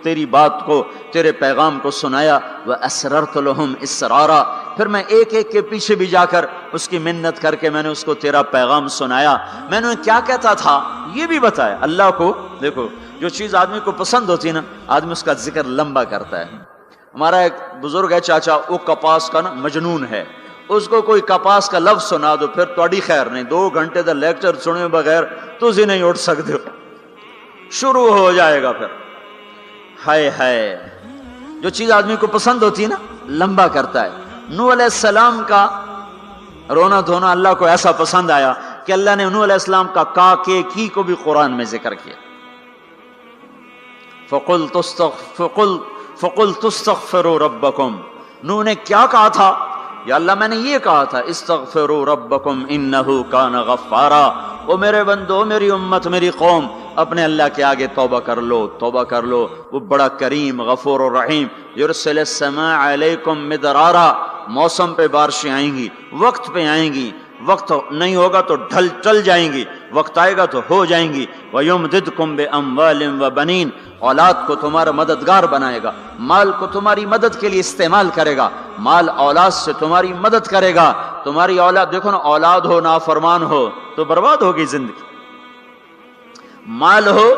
تیری بات کو، تیرے پیغام کو سنایا۔ واسررت لہم اسرارا، پھر میں ایک کے پیچھے بھی جا کر اس کی منت کر کے میں نے اس کو تیرا پیغام سنایا۔ میں نے کیا کہتا تھا یہ بھی بتایا۔ اللہ کو دیکھو، جو چیز آدمی کو پسند ہوتی ہے نا، آدمی اس کا ذکر لمبا کرتا ہے۔ ہمارا ایک بزرگ ہے چاچا، وہ کپاس کا نا مجنون ہے، اس کو کوئی کپاس کا لفظ سنا دو پھر تھوڑی خیر نہیں، 2 گھنٹے دا لیکچر سنے بغیر تسی نہیں اٹھ سکتے ہو، شروع ہو جائے گا پھر۔ ہائے ہائے، جو چیز آدمی کو پسند ہوتی ہے نا لمبا کرتا ہے۔ نوح علیہ السلام کا رونا دھونا اللہ کو ایسا پسند آیا کہ اللہ نے نوح علیہ السلام کا کا کے کی کو بھی قرآن میں ذکر کیا۔ فَقُلْتُ اسْتَغْفِرُوا رَبَّكُمْ، نوح نے کیا کہا تھا؟ یا اللہ میں نے یہ کہا تھا استغفروا ربکم انہ کان غفارا، او میرے بندو، میری امت، میری قوم، اپنے اللہ کے آگے توبہ کر لو، توبہ کر لو، وہ بڑا کریم غفور الرحیم۔ یرسل السماء علیکم مدرارا، موسم پہ بارشیں آئیں گی، وقت پہ آئیں گی، وقت نہیں ہوگا تو ڈھل چل جائیں گی، وقت آئے گا تو ہو جائیں گی۔ وَيُمْدِدْكُمْ بِأَمْوَالٍ وَبَنِينَ، اولاد کو تمہارا مددگار بنائے گا، مال کو تمہاری مدد کے لیے استعمال کرے گا، مال اولاد سے تمہاری مدد کرے گا۔ تمہاری اولاد، دیکھو نا، اولاد ہو نافرمان ہو تو برباد ہوگی زندگی، مال ہو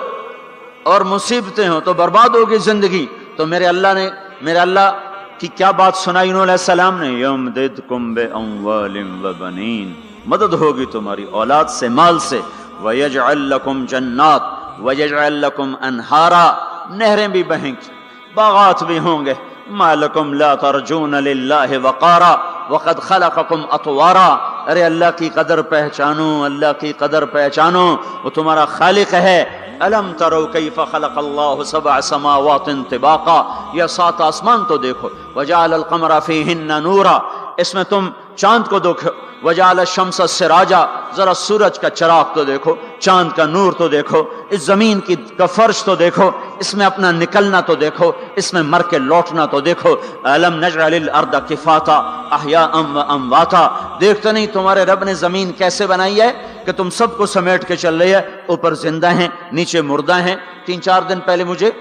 اور مصیبتیں ہو تو برباد ہوگی زندگی۔ تو میرے اللہ کی کیا بات سنائی نوح علیہ السلام نے؟ یمددکم باموال وبنین، مدد ہوگی تمہاری اولاد سے، مال سے۔ ویجعل لکم جنات ویجعل لکم انہارا، نہریں بھی بہیں گی، باغات بھی ہوں گے۔ ما لکم لا ترجون للہ وقارا وقد خلقکم اطوارا، ارے اللہ کی قدر پہچانو، اللہ کی قدر پہچانو، وہ تمہارا خالق ہے۔ الم تروا کیف خلق اللہ 7 سماوات طباقا، یہ 7 آسمان تو دیکھو۔ وجعل القمر فیہن نورا، اس میں تم چاند کو دیکھو۔ وجعل الشمس سراجا، ذرا سورج کا چراغ تو دیکھو، چاند کا نور تو دیکھو، اس زمین کا فرش تو دیکھو، اس میں اپنا نکلنا تو دیکھو، اس میں مر کے لوٹنا تو دیکھو۔ الم نجعل الارض کفاتا احیاء وامواتا، دیکھتے نہیں تمہارے رب نے زمین کیسے بنائی ہے کہ تم سب کو سمیٹ کے چل رہی ہے، اوپر زندہ ہیں نیچے مردہ ہیں۔ 3-4 دن پہلے مجھے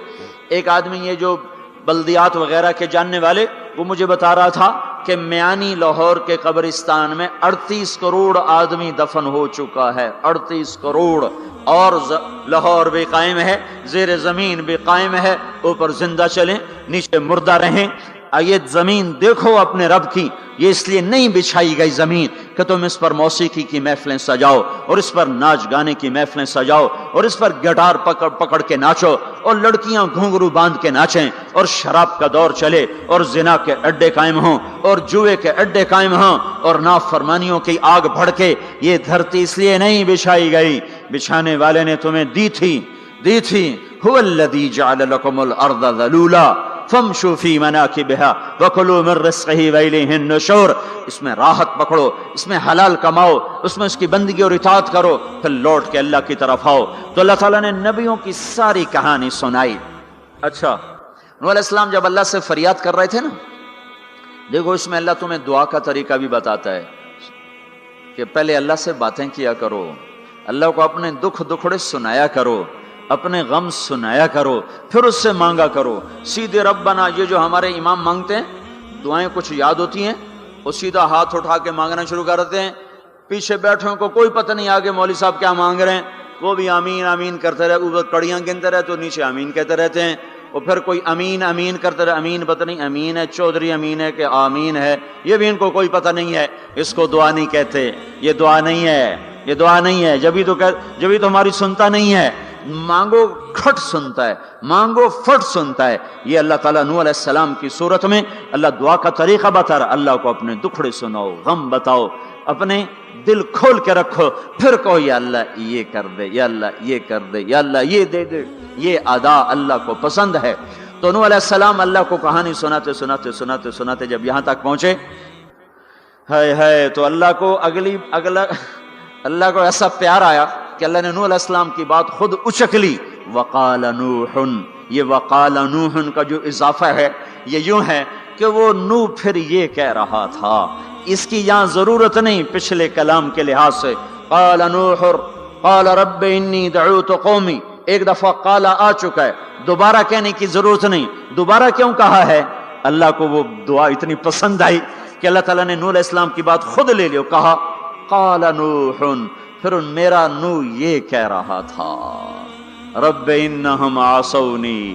ایک آدمی، یہ جو بلدیات وغیرہ کے جاننے والے، وہ مجھے بتا رہا تھا کہ میانی لاہور کے قبرستان میں 38 کروڑ آدمی دفن ہو چکا ہے، 38 کروڑ، اور لاہور بھی قائم ہے، زیر زمین بھی قائم ہے، اوپر زندہ چلیں نیچے مردہ رہیں۔ یہ زمین دیکھو اپنے رب کی، یہ اس لیے نہیں بچھائی گئی زمین کہ تم اس پر موسیقی کی محفلیں سجاؤ اور اس پر ناچ گانے کی محفلیں سجاؤ اور اس پر گٹار پکڑ کے ناچو اور لڑکیاں گھنگرو باندھ کے ناچیں اور شراب کا دور چلے اور زنا کے اڈے قائم ہوں اور جوئے کے اڈے قائم ہوں اور نافرمانیوں کی آگ بھڑکے۔ یہ دھرتی اس لیے نہیں بچھائی گئی، بچھانے والے نے تمہیں دی تھی۔ هو الذی جعل لکم الارض ذلولا فامشوا فی مناکبہا وکلوا من رزقہ والیہ النشور، اس میں راحت پکڑو، اس میں حلال کماؤ، اس میں اس کی بندگی اور اطاعت کرو، پھر لوٹ کے اللہ کی طرف آؤ۔ تو اللہ تعالیٰ نے نبیوں کی ساری کہانی سنائی۔ اچھا، نوح علیہ السلام جب اللہ سے فریاد کر رہے تھے نا، دیکھو اس میں اللہ تمہیں دعا کا طریقہ بھی بتاتا ہے کہ پہلے اللہ سے باتیں کیا کرو، اللہ کو اپنے دکھ دکھڑے سنایا کرو، اپنے غم سنایا کرو، پھر اس سے مانگا کرو۔ سیدھے ربنا، یہ جو ہمارے امام مانگتے ہیں دعائیں کچھ یاد ہوتی ہیں، وہ سیدھا ہاتھ اٹھا کے مانگنا شروع کر دیتے ہیں، پیچھے بیٹھوں کو کوئی پتہ نہیں آگے مولوی صاحب کیا مانگ رہے ہیں، وہ بھی آمین آمین کرتے رہے، اوپر کڑیاں گنتے رہے تو نیچے آمین کہتے رہتے ہیں، اور پھر کوئی امین امین کرتے رہے، امین پتہ نہیں امین ہے چودھری امین ہے کہ آمین ہے، یہ بھی ان کو کوئی پتہ نہیں ہے، اس کو دعا نہیں کہتے، یہ دعا نہیں ہے، یہ دعا نہیں ہے، جبھی تو ہماری سنتا نہیں ہے۔ مانگو کھٹ سنتا ہے، مانگو فٹ سنتا ہے۔ یہ اللہ تعالیٰ نوح علیہ السلام کی صورت میں اللہ دعا کا طریقہ بتا رہا، اللہ کو اپنے دکھڑے سناؤ، غم بتاؤ، اپنے دل کھول کے رکھو، پھر کہو یا اللہ یہ کر دے، یا اللہ یہ کر دے، یا اللہ یہ دے دے۔ یہ ادا اللہ کو پسند ہے۔ تو نوح علیہ السلام اللہ کو کہانی سناتے سناتے سناتے سناتے جب یہاں تک پہنچے، ہے تو اللہ کو اللہ کو ایسا پیار آیا کہ اللہ نے نوح علیہ السلام کی بات خود اچک لی۔ وقال نوح، یہ وقال نوح کا جو اضافہ ہے یہ یوں ہے کہ وہ نوح پھر یہ کہہ رہا تھا، اس کی یہاں ضرورت نہیں پچھلے کلام کے لحاظ سے۔ قال نوح قال رب انی دعوت قومی، ایک دفعہ قال آ چکا ہے، دوبارہ کہنے کی ضرورت نہیں۔ دوبارہ کیوں کہا ہے؟ اللہ کو وہ دعا اتنی پسند آئی کہ اللہ تعالیٰ نے نوح علیہ السلام کی بات خود لے لی، کہا قال نوح، پھر میرا نوح یہ کہہ رہا تھا رب انہم عصونی،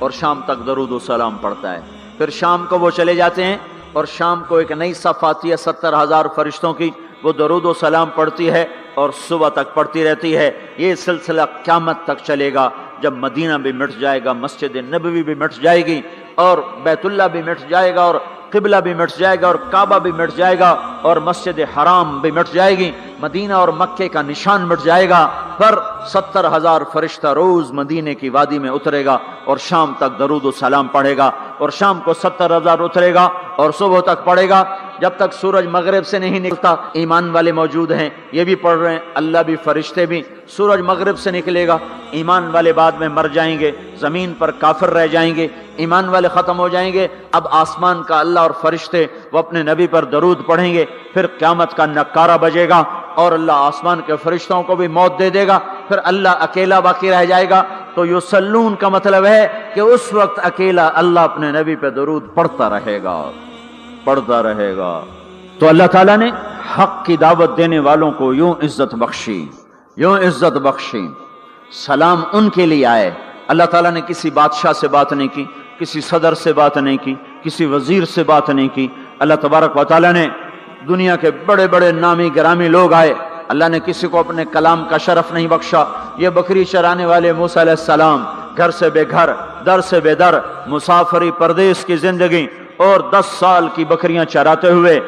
اور شام تک درود و سلام پڑھتا ہے. پھر شام کو وہ چلے جاتے ہیں اور شام کو ایک نئی صف آتی ہے 70,000 فرشتوں کی, وہ درود و سلام پڑھتی ہے اور صبح تک پڑھتی رہتی ہے. یہ سلسلہ قیامت تک چلے گا. جب مدینہ بھی مٹ جائے گا, مسجد نبوی بھی مٹ جائے گی, اور بیت اللہ بھی مٹ جائے گا, اور قبلہ بھی مٹ جائے گا, اور کعبہ بھی مٹ جائے گا, اور مسجد حرام بھی مٹ جائے گی, مدینہ اور مکے کا نشان مٹ جائے گا. پر 70,000 فرشتہ روز مدینے کی وادی میں اترے گا اور شام تک درود و سلام پڑھے گا, اور شام کو 70,000 اترے گا اور صبح تک پڑھے گا جب تک سورج مغرب سے نہیں نکلتا. ایمان والے موجود ہیں, یہ بھی پڑھ رہے ہیں, اللہ بھی فرشتے بھی. سورج مغرب سے نکلے گا, ایمان والے بعد میں مر جائیں گے, زمین پر کافر رہ جائیں گے, ایمان والے ختم ہو جائیں گے. اب آسمان کا اللہ اور فرشتے وہ اپنے نبی پر درود پڑھیں گے. پھر قیامت کا نکارہ بجے گا اور اللہ آسمان کے فرشتوں کو بھی موت دے دے گا. پھر اللہ اکیلا باقی رہ جائے گا. تو یصلون کا مطلب ہے کہ اس وقت اکیلا اللہ اپنے نبی پہ درود پڑھتا رہے گا, پڑھتا رہے گا. تو اللہ تعالیٰ نے حق کی دعوت دینے والوں کو یوں عزت بخشی, یوں عزت بخشی. سلام ان کے لیے آئے. اللہ تعالیٰ نے کسی بادشاہ سے بات نہیں کی, کسی صدر سے بات نہیں کی, کسی وزیر سے بات نہیں کی. اللہ تبارک و تعالیٰ نے دنیا کے بڑے بڑے نامی گرامی لوگ آئے, اللہ نے کسی کو اپنے کلام کا شرف نہیں بخشا. یہ بکری چرانے والے موسیٰ علیہ السلام, گھر سے بے گھر, در سے بے در, مسافری پردیس کی زندگی, اور 10 سال کی بکریاں چراتے ہوئے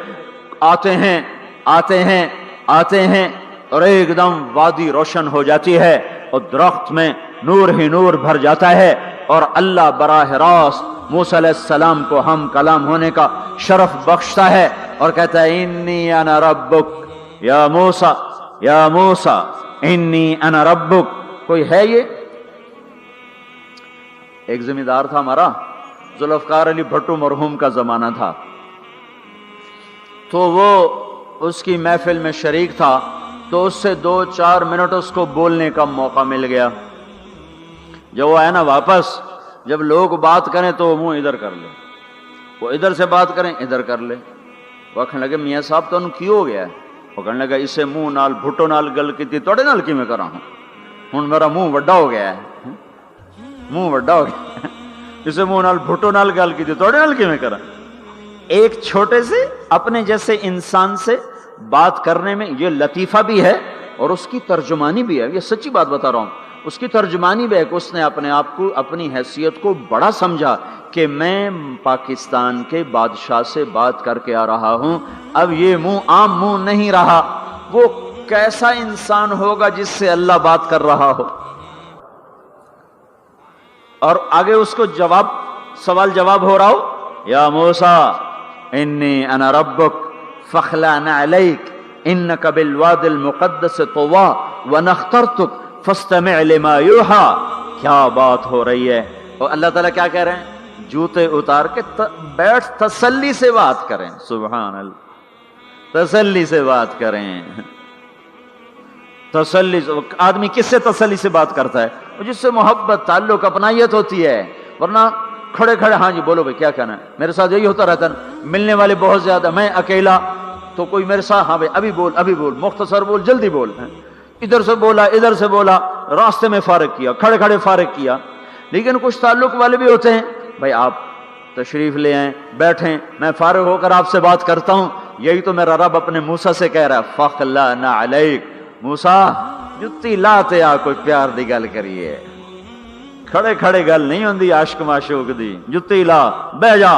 آتے ہیں, آتے ہیں, آتے ہیں, اور ایک دم وادی روشن ہو جاتی ہے اور درخت میں نور ہی نور بھر جاتا ہے, اور اللہ براہ راست موسیٰ علیہ السلام کو ہم کلام ہونے کا شرف بخشتا ہے اور کہتا ہے انی انا ربک یا موسیٰ, یا موسیٰ انی انا ربک. کوئی ہے یہ؟ ایک ذمہ دار تھا ہمارا, ذوالفقار علی بھٹو مرحوم کا زمانہ تھا, تو وہ اس کی محفل میں شریک تھا, تو اس سے 2-4 منٹ اس کو بولنے کا موقع مل گیا. جب وہ آیا نا واپس, جب لوگ بات کریں تو وہ منہ ادھر کر لے, وہ ادھر سے بات کریں ادھر کر لے. وہ کہنے لگے میاں صاحب تو کی ہو گیا ہے؟ وہ کہنے لگا اسے منہ نال بھٹو نال گل کی توڑے نال کی میں کرا ہوں میرا منہ وڈا ہو گیا ہے, منہ وڈا ہو گیا, اسے منہ نال بھٹو نال گل کی توڑے نال کی میں کرا. ایک چھوٹے سے اپنے جیسے انسان سے بات کرنے میں یہ لطیفہ بھی ہے اور اس کی ترجمانی بھی ہے. یہ سچی بات بتا رہا ہوں, اس کی ترجمانی بھی ہے کہ اس نے اپنے آپ کو, اپنی حیثیت کو بڑا سمجھا کہ میں پاکستان کے بادشاہ سے بات کر کے آ رہا ہوں, اب یہ منہ عام منہ نہیں رہا. وہ کیسا انسان ہوگا جس سے اللہ بات کر رہا ہو. اور آگے اس کو جواب, سوال جواب ہو رہا ہو, یا موسیٰ انی انا ربک فاخلع نعلیک انک بالوادی المقدس طوی وانا اخترتک فاستمع لما یوحی. کیا بات ہو رہی ہے. اور اللہ تعالیٰ کیا کہہ رہے ہیں؟ جوتے اتار کے بیٹھ, تسلی سے بات کریں. سبحان اللہ, تسلی سے بات کریں. تسلی سے. آدمی کس سے تسلی سے بات کرتا ہے؟ جس سے محبت, تعلق, اپنائیت ہوتی ہے. ورنہ کھڑے کھڑے ہاں جی بولو بھائی کیا کہنا ہے. میرے ساتھ یہی ہوتا رہتا ہے, ملنے والے بہت زیادہ, میں اکیلا, تو کوئی میرے ساتھ ہاں بھائی ابھی بول, ابھی بول, مختصر بول, جلدی بول. ادھر سے بولا, ادھر سے بولا, راستے میں فارغ کیا, کھڑے کھڑے فارغ کیا. لیکن کچھ تعلق والے بھی ہوتے ہیں, بھائی آپ تشریف لے آئیں, بیٹھیں, میں فارغ ہو کر آپ سے بات کرتا ہوں. یہی تو میرا رب اپنے موسیٰ سے کہہ رہا ہے, فاخلع نعلیک. موسیٰ جتی لاتے آ, کوئی پیار دی گل کریے, کھڑے کھڑے گل نہیں ہوندی عاشق معشوق دی, جتی لا بہ جا.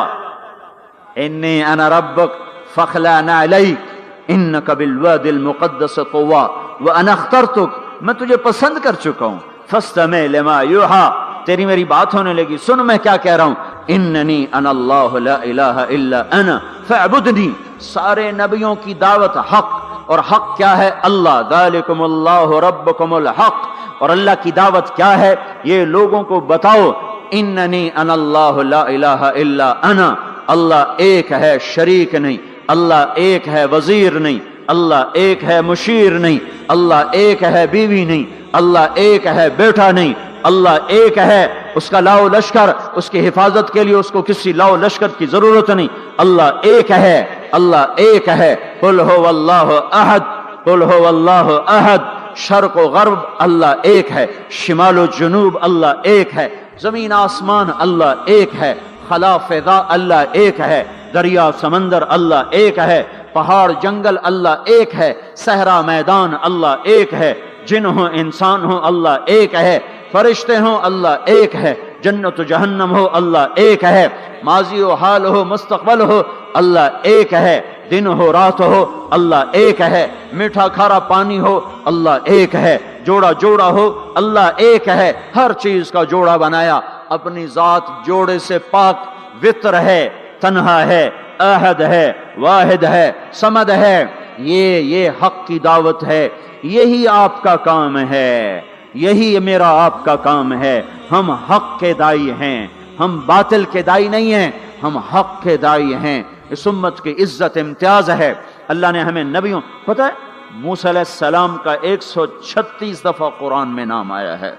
انی انا ربک فاخلع نعلیک انک بالوادی المقدس طوی وانا اخترتک. میں تجھے پسند کر چکا ہوں. فاستمع لما یوحی, تیری میری بات ہونے لگی, سن میں کیا کہہ رہا ہوں. اننی انا اللہ لا الہ الا انا فاعبدنی. سارے نبیوں کی دعوت حق, اور حق کیا ہے؟ اللہ. ذالکم اللہ ربکم الحق. اور اللہ کی دعوت کیا ہے یہ لوگوں کو بتاؤ. اننی انا اللہ لا الہ الا انا. اللہ ایک ہے, شریک نہیں. اللہ ایک ہے, وزیر نہیں. اللہ ایک ہے, مشیر نہیں. اللہ ایک ہے, بیوی نہیں. اللہ ایک ہے, بیٹا نہیں. اللہ ایک ہے, اس کا لاؤ لشکر, اس کی حفاظت کے لیے اس کو کسی لاؤ لشکر کی ضرورت نہیں. اللہ ایک ہے, اللہ ایک ہے. قل هو اللہ احد, قل هو اللہ احد. شرق و غرب اللہ ایک ہے, شمال و جنوب اللہ ایک ہے. زمین آسمان اللہ ایک ہے، خلا فضا اللہ ایک ہے، دریا سمندر اللہ ایک ہے، پہاڑ جنگل اللہ ایک ہے، صحرا میدان اللہ ایک ہے، جن ہو انسان ہو اللہ ایک ہے، فرشتے ہوں اللہ ایک ہے، جنت و جہنم ہو اللہ ایک ہے، ماضی و حال ہو مستقبل ہو اللہ ایک ہے، دن ہو رات ہو اللہ ایک ہے، میٹھا کھارا پانی ہو اللہ ایک ہے، جوڑا جوڑا ہو اللہ ایک ہے، ہر چیز کا جوڑا بنایا، اپنی ذات جوڑے سے پاک، وطر ہے، تنہا ہے، احد ہے، واحد ہے، صمد ہے۔ یہ حق کی دعوت ہے، یہی آپ کا کام ہے، یہی میرا آپ کا کام ہے۔ ہم حق کے دائی ہیں، ہم باطل کے دائی نہیں ہیں، ہم حق کے دائی ہیں۔ اس امت کی عزت امتیاز ہے، اللہ نے ہمیں نبیوں، پتہ ہے موسیٰ علیہ السلام کا 136 دفعہ قرآن میں نام آیا ہے،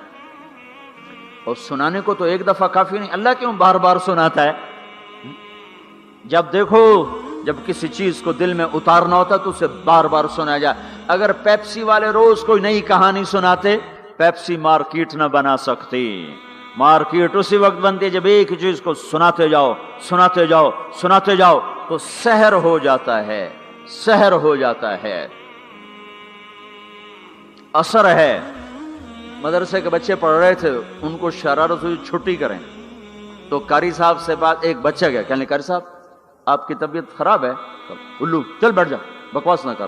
اور سنانے کو تو ایک دفعہ کافی نہیں، اللہ کیوں بار بار سناتا ہے؟ جب دیکھو، جب کسی چیز کو دل میں اتارنا ہوتا تو اسے بار بار سنا جائے۔ اگر پیپسی والے روز کوئی نئی کہانی سناتے، پیپسی مارکیٹ نہ بنا سکتی۔ مارکیٹ اسی وقت بنتی ہے جب ایک چیز کو سناتے جاؤ، سناتے جاؤ، سناتے جاؤ، تو سحر ہو جاتا ہے، سحر ہو جاتا ہے، اثر ہے۔ مدرسے کے بچے پڑھ رہے تھے، ان کو شرارت ہوئی چھٹی کریں، تو قاری صاحب سے بات، ایک بچہ گیا، کہنے قاری صاحب آپ کی طبیعت خراب ہے؟ الو چل بیٹھ جا، بکواس نہ کر۔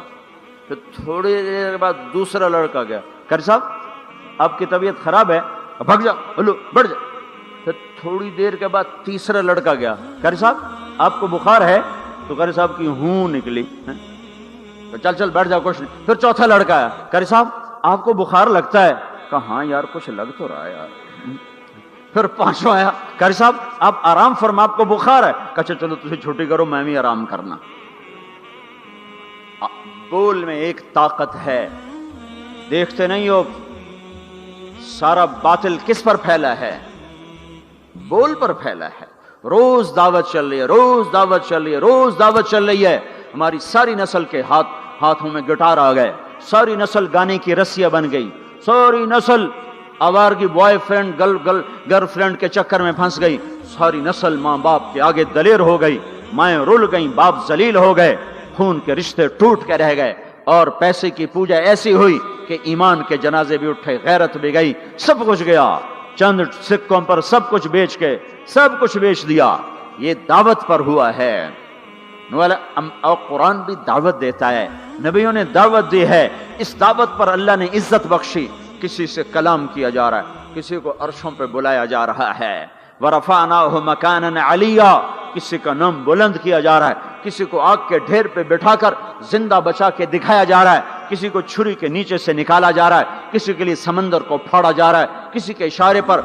پھر تھوڑی دیر کے بعد دوسرا لڑکا گیا، قاری صاحب آپ کی طبیعت خراب ہے؟ بھگ جا، الو بیٹھ جا۔ پھر تھوڑی دیر کے بعد تیسرا لڑکا گیا، قاری صاحب آپ کو بخار ہے؟ تو قاری صاحب کی ہوں نکلی، چل چل بیٹھ جا، کچھ نہیں۔ پھر چوتھا لڑکا آیا، قاری صاحب آپ کو بخار لگتا ہے؟ کہا ہاں یار کچھ لگ تو رہا ہے یار۔ پھر پانچواں آیا، قاری صاحب آپ آرام فرما، آپ کو بخار ہے؟ کہا چلو تجھے چھٹی کرو، میں بھی آرام کرنا۔ بول میں ایک طاقت ہے، دیکھتے نہیں ہو سارا باطل کس پر پھیلا ہے؟ بول پر پھیلا ہے۔ روز دعوت چل رہی ہے، روز دعوت چل رہی ہے، روز دعوت چل رہی ہے۔ ہماری ساری نسل کے ہاتھوں میں گٹار آ گئے، ساری نسل گانے کی رسیاں بن گئی، ساری نسل آوارگی بوائے فرینڈ گرل فرینڈ کے چکر میں پھنس گئی، ساری نسل ماں باپ کے آگے دلیر ہو گئی، مائیں رول گئیں، باپ ذلیل ہو گئے، خون کے رشتے ٹوٹ کے رہ گئے، اور پیسے کی پوجا ایسی ہوئی کہ ایمان کے جنازے بھی اٹھے، غیرت بھی گئی، سب کچھ گیا، چند سکوں پر سب کچھ بیچ کے سب کچھ بیچ دیا۔ یہ دعوت پر ہوا ہے۔ اور قرآن بھی دعوت دیتا ہے، نبیوں نے دعوت دی ہے، اس دعوت پر اللہ نے عزت بخشی۔ کسی سے کلام کیا جا رہا ہے، کسی کو عرشوں پہ بلایا جا رہا ہے، وَرَفَعْنَاهُ مَكَانًا عَلِيًّا، کسی کا نام بلند کیا جا رہا ہے، کسی کو آگ کے ڈھیر پہ بٹھا کر زندہ بچا کے دکھایا جا رہا ہے، کسی کو چھری کے نیچے سے نکالا جا رہا ہے، کسی کے لیے سمندر کو پھاڑا جا رہا ہے، کسی کے اشارے پر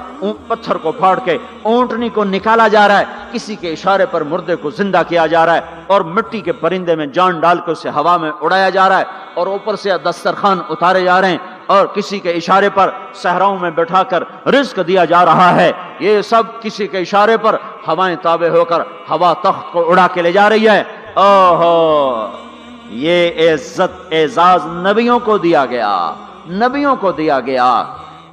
پتھر کو پھاڑ کے اونٹنی کو نکالا جا رہا ہے، کسی کے اشارے پر مردے کو زندہ کیا جا رہا ہے، اور مٹی کے پرندے میں جان ڈال کے اسے ہوا میں اڑایا جا رہا ہے، اور اوپر سے دسترخوان اتارے جا رہے ہیں، اور کسی کے اشارے پر صحراؤں میں بٹھا کر رزق دیا جا رہا ہے۔ یہ سب کسی کے اشارے پر ہوائیں تابع ہو کر ہوا تخت کو اڑا کے لے جا رہی ہے۔ اوہو، یہ عزت اعزاز نبیوں کو دیا گیا، نبیوں کو دیا گیا۔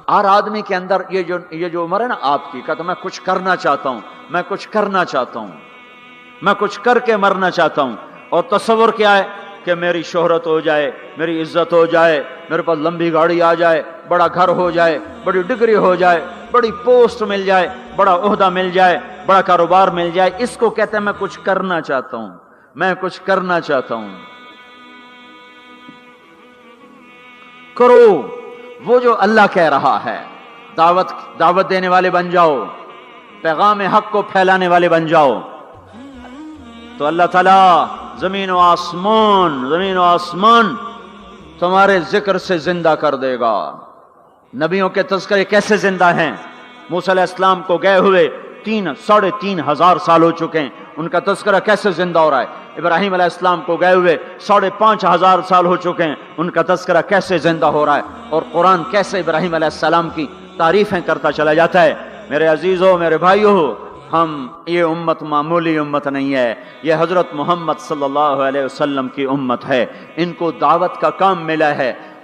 ہر آدمی کے اندر یہ جو عمر ہے نا آپ کی، کہتا میں کچھ کرنا چاہتا ہوں، میں کچھ کرنا چاہتا ہوں، میں کچھ کر کے مرنا چاہتا ہوں۔ اور تصور کیا ہے کہ میری شہرت ہو جائے، میری عزت ہو جائے، میرے پاس لمبی گاڑی آ جائے، بڑا گھر ہو جائے، بڑی ڈگری ہو جائے، بڑی پوسٹ مل جائے، بڑا عہدہ مل جائے، بڑا کاروبار مل جائے، اس کو کہتے ہیں میں کچھ کرنا چاہتا ہوں، میں کچھ کرنا چاہتا ہوں۔ کرو وہ جو اللہ کہہ رہا ہے، دعوت دینے والے بن جاؤ، پیغام حق کو پھیلانے والے بن جاؤ، تو اللہ تعالیٰ زمین و آسمان تمہارے ذکر سے زندہ کر دے گا۔ نبیوں کے تذکرے کیسے زندہ ہیں؟ موسیٰ علیہ السلام کو گئے ہوئے 3,500 سال ہو چکے ہیں، ان کا تذکرہ کیسے زندہ ہو رہا ہے؟ ابراہیم علیہ السلام کو گئے ہوئے 5,500 سال ہو چکے ہیں، ان کا تذکرہ کیسے زندہ ہو رہا ہے؟ اور قرآن کیسے ابراہیم علیہ السلام کی تعریفیں کرتا چلا جاتا ہے۔ میرے عزیزوں، میرے بھائیوں، یہ امت معمولی امت نہیں ہے، یہ حضرت محمد صلی اللہ علیہ وسلم کی امت ہے۔ ان کو دعوت کا کام ملا ہے،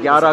11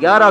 11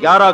11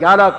11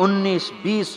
19-20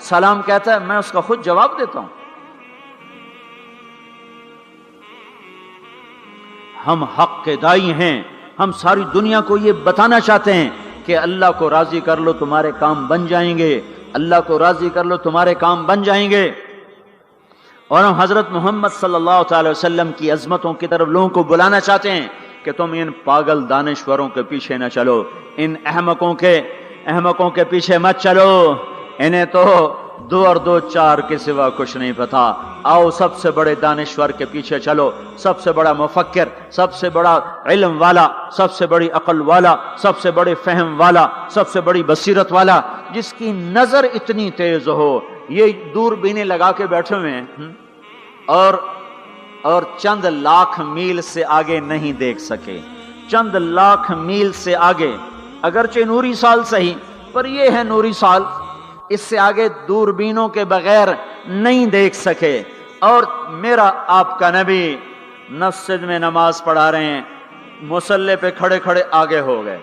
سلام کہتا ہے، میں اس کا خود جواب دیتا ہوں۔ ہم حق کے دائی ہیں، ہم ساری دنیا کو یہ بتانا چاہتے ہیں کہ اللہ کو راضی کر لو تمہارے کام بن جائیں گے، اللہ کو راضی کر لو تمہارے کام بن جائیں گے۔ اور ہم حضرت محمد صلی اللہ تعالی وسلم کی عظمتوں کی طرف لوگوں کو بلانا چاہتے ہیں کہ تم ان پاگل دانشوروں کے پیچھے نہ چلو، ان احمقوں کے پیچھے مت چلو، انہیں تو 2 اور 2 4 کے سوا کچھ نہیں پتا۔ آؤ سب سے بڑے دانشور کے پیچھے چلو، سب سے بڑا مفکر، سب سے بڑا علم والا، سب سے بڑی عقل والا، سب سے بڑے فہم والا، سب سے بڑی بصیرت والا، جس کی نظر اتنی تیز ہو، یہ دوربینیں لگا کے بیٹھے ہوئے ہیں اور چند لاکھ میل سے آگے نہیں دیکھ سکے، چند لاکھ میل سے آگے، اگرچہ نوری سال صحیح، پر یہ ہے نوری سال، اس سے آگے دوربینوں کے بغیر نہیں دیکھ سکے۔ اور میرا آپ کا نبی مسجد میں نماز پڑھا رہے ہیں، مصلی پہ کھڑے کھڑے آگے ہو گئے،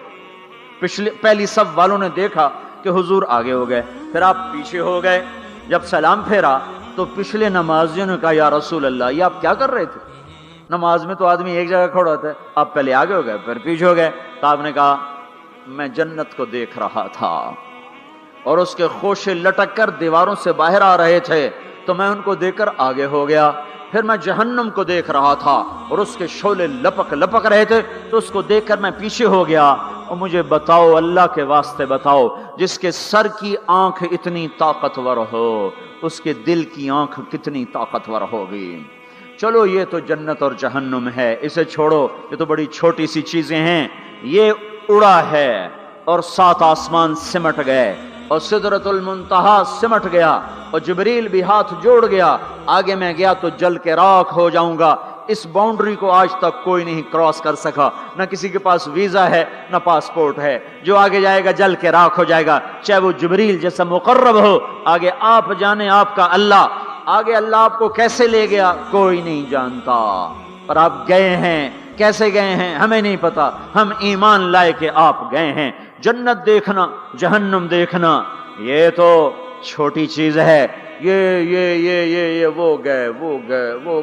پہلی صف والوں نے دیکھا کہ حضور آگے ہو گئے، پھر آپ پیچھے ہو گئے۔ جب سلام پھیرا تو پچھلے نمازیوں نے کہا یا رسول اللہ، یہ آپ کیا کر رہے تھے؟ نماز میں تو آدمی ایک جگہ کھڑا ہوتا ہے، آپ پہلے آگے ہو گئے پھر پیچھے ہو گئے۔ تو آپ نے کہا میں جنت کو دیکھ رہا تھا اور اس کے خوشے لٹک کر دیواروں سے باہر آ رہے تھے، تو میں ان کو دیکھ کر آگے ہو گیا۔ پھر میں جہنم کو دیکھ رہا تھا اور اس کے شعلے لپک رہے تھے، تو اس کو دیکھ کر میں پیچھے ہو گیا۔ اور مجھے بتاؤ، اللہ کے واسطے بتاؤ، جس کے سر کی آنکھ اتنی طاقتور ہو، اس کے دل کی آنکھ کتنی طاقتور ہوگی؟ چلو یہ تو جنت اور جہنم ہے، اسے چھوڑو، یہ تو بڑی چھوٹی سی چیزیں ہیں۔ یہ اڑا ہے اور 7 آسمان سمٹ گئے اور سدرۃ المنتہا سمٹ گیا اور جبریل بھی ہاتھ جوڑ گیا، آگے میں گیا تو جل کے راکھ ہو جاؤں گا۔ اس باؤنڈری کو آج تک کوئی نہیں کراس کر سکا، نہ کسی کے پاس ویزا ہے نہ پاسپورٹ ہے۔ جو آگے جائے گا جل کے راکھ ہو جائے گا، چاہے وہ جبریل جیسا مقرب ہو۔ آگے آپ جانے آپ کا اللہ، آگے اللہ آپ کو کیسے لے گیا کوئی نہیں جانتا، پر آپ گئے ہیں، کیسے گئے ہیں ہمیں نہیں پتا، ہم ایمان لائے کہ آپ گئے ہیں۔ جنت دیکھنا، جہنم دیکھنا، یہ تو چھوٹی چیز ہے۔ یہ وہ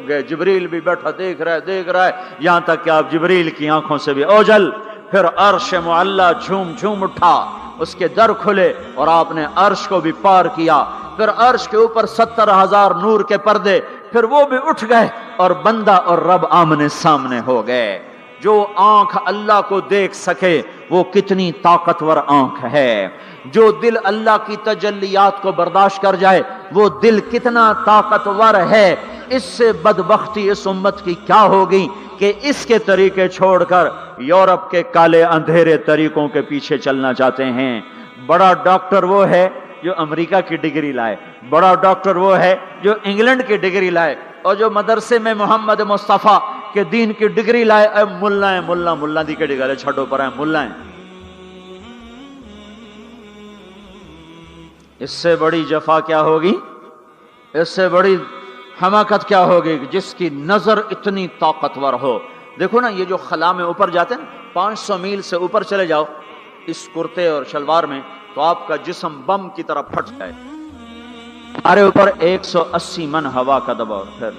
گئے، جبریل بھی بیٹھا دیکھ رہا ہے، یہاں تک کہ آپ جبریل کی آنکھوں سے بھی اوجل۔ پھر عرش معلا جھوم اٹھا، اس کے در کھلے اور آپ نے عرش کو بھی پار کیا۔ پھر عرش کے اوپر 70,000 نور کے پردے، پھر وہ بھی اٹھ گئے اور بندہ اور رب آمنے سامنے ہو گئے۔ جو آنکھ اللہ کو دیکھ سکے وہ کتنی طاقتور آنکھ ہے، جو دل اللہ کی تجلیات کو برداشت کر جائے وہ دل کتنا طاقتور ہے۔ اس سے بدبختی اس امت کی کیا ہوگی کہ اس کے طریقے چھوڑ کر یورپ کے کالے اندھیرے طریقوں کے پیچھے چلنا چاہتے ہیں۔ بڑا ڈاکٹر وہ ہے جو امریکہ کی ڈگری لائے، بڑا ڈاکٹر وہ ہے جو انگلینڈ کی ڈگری لائے، اور جو مدرسے میں محمد مصطفیٰ کے دین کی ڈگری لائے، اے ملا دی کے ڈگری چھڑو پر ہے ملا ہیں۔ اس سے بڑی جفا کیا ہوگی، اس سے بڑی حماقت کیا ہوگی جس کی نظر اتنی طاقتور ہو۔ دیکھو نا، یہ جو خلا میں اوپر جاتے ہیں 500 میل سے اوپر چلے جاؤ اس کرتے اور شلوار میں، تو آپ کا جسم بم کی طرح پھٹ جائے۔ ہمارے اوپر 180 من ہوا کا دباؤ ہے،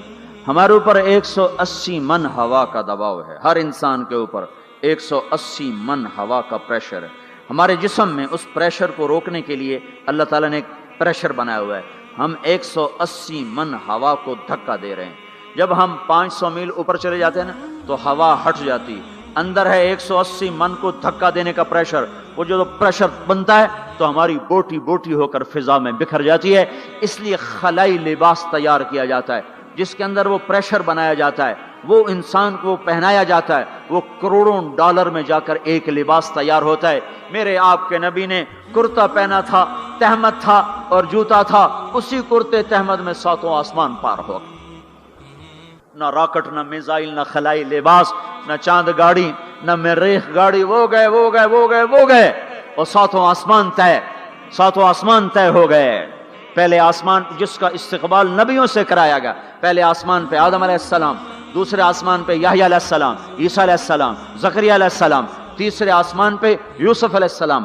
ہمارے اوپر 180 من ہوا کا دباؤ ہے، ہر انسان کے اوپر 180 من ہوا کا پریشر ہے۔ ہمارے جسم میں اس پریشر کو روکنے کے لیے اللہ تعالیٰ نے ایک پریشر بنایا ہوا ہے، ہم 180 من ہوا کو دھکا دے رہے ہیں۔ جب ہم 500 میل اوپر چلے جاتے ہیں نا تو ہوا ہٹ جاتی، اندر ہے 180 من کو دھکا دینے کا پریشر، وہ جو پریشر بنتا ہے تو ہماری بوٹی بوٹی ہو کر فضا میں بکھر جاتی ہے۔ اس لیے خلائی لباس تیار کیا جاتا ہے جس کے اندر وہ پریشر بنایا جاتا ہے، وہ انسان کو پہنایا جاتا ہے، وہ کروڑوں ڈالر میں جا کر ایک لباس تیار ہوتا ہے۔ میرے آپ کے نبی نے کرتا پہنا تھا، تہمت تھا اور جوتا تھا، اسی کرتے تہمت میں 7 آسمان پار ہو گئے۔ نہ راکٹ، نہ میزائل، نہ خلائی لباس، نہ چاند گاڑی، نہ مریخ گاڑی، وہ گئے اور 7 آسمان طے ہو گئے۔ پہلے آسمان جس کا استقبال نبیوں سے کرایا گیا، پہلے آسمان پہ آدم علیہ السلام، دوسرے آسمان پہ یحییٰ علیہ السلام، عیسیٰ علیہ السلام، زکریا علیہ السلام، تیسرے آسمان پہ یوسف علیہ السلام،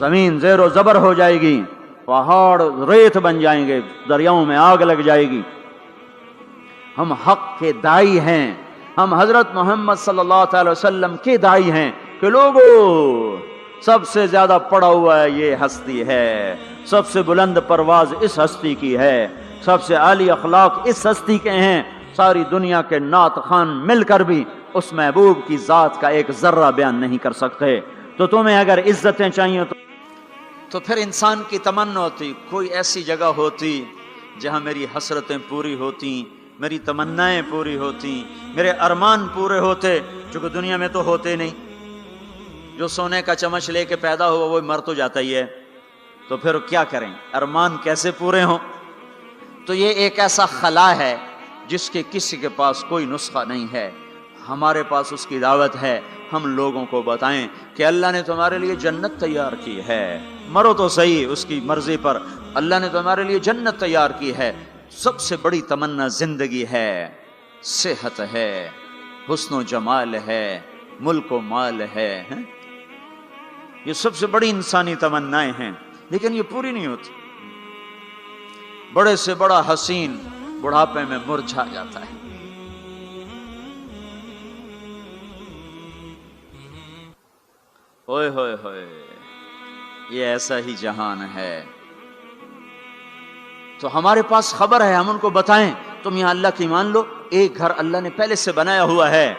زمین زیر و زبر ہو جائے گی، پہاڑ ریت بن جائیں گے، دریاؤں میں آگ لگ جائے گی۔ ہم حق کے داعی ہیں، ہم حضرت محمد صلی اللہ تعالی وسلم کے داعی ہیں کہ لوگوں سب سے زیادہ پڑا ہوا ہے یہ ہستی ہے، سب سے بلند پرواز اس ہستی کی ہے، سب سے عالی اخلاق اس ہستی کے ہیں۔ ساری دنیا کے نعت خوان مل کر بھی اس محبوب کی ذات کا ایک ذرہ بیان نہیں کر سکتے۔ تو تمہیں اگر عزتیں چاہیے تو پھر انسان کی تمنا ہوتی کوئی ایسی جگہ ہوتی جہاں میری حسرتیں پوری ہوتی، میری تمنائیں پوری ہوتی، میرے ارمان پورے ہوتے، جو کہ دنیا میں تو ہوتے نہیں۔ جو سونے کا چمچ لے کے پیدا ہوا وہ مر تو جاتا ہی ہے، تو پھر کیا کریں؟ ارمان کیسے پورے ہوں؟ تو یہ ایک ایسا خلا ہے جس کے کسی کے پاس کوئی نسخہ نہیں ہے، ہمارے پاس اس کی دعوت ہے۔ ہم لوگوں کو بتائیں کہ اللہ نے تمہارے لیے جنت تیار کی ہے، مرو تو صحیح اس کی مرضی پر، اللہ نے تمہارے لیے جنت تیار کی ہے۔ سب سے بڑی تمنا زندگی ہے، صحت ہے، حسن و جمال ہے، ملک و مال ہے، یہ سب سے بڑی انسانی تمنائیں ہیں، لیکن یہ پوری نہیں ہوتی۔ بڑے سے بڑا حسین بڑھاپے میں مرجھا جاتا ہے۔ ہوئے ہوئے ہوئے، یہ ایسا ہی جہان ہے۔ تو ہمارے پاس خبر ہے، ہم ان کو بتائیں تم یہاں اللہ کی مان لو، ایک گھر اللہ نے پہلے سے بنایا ہوا ہے،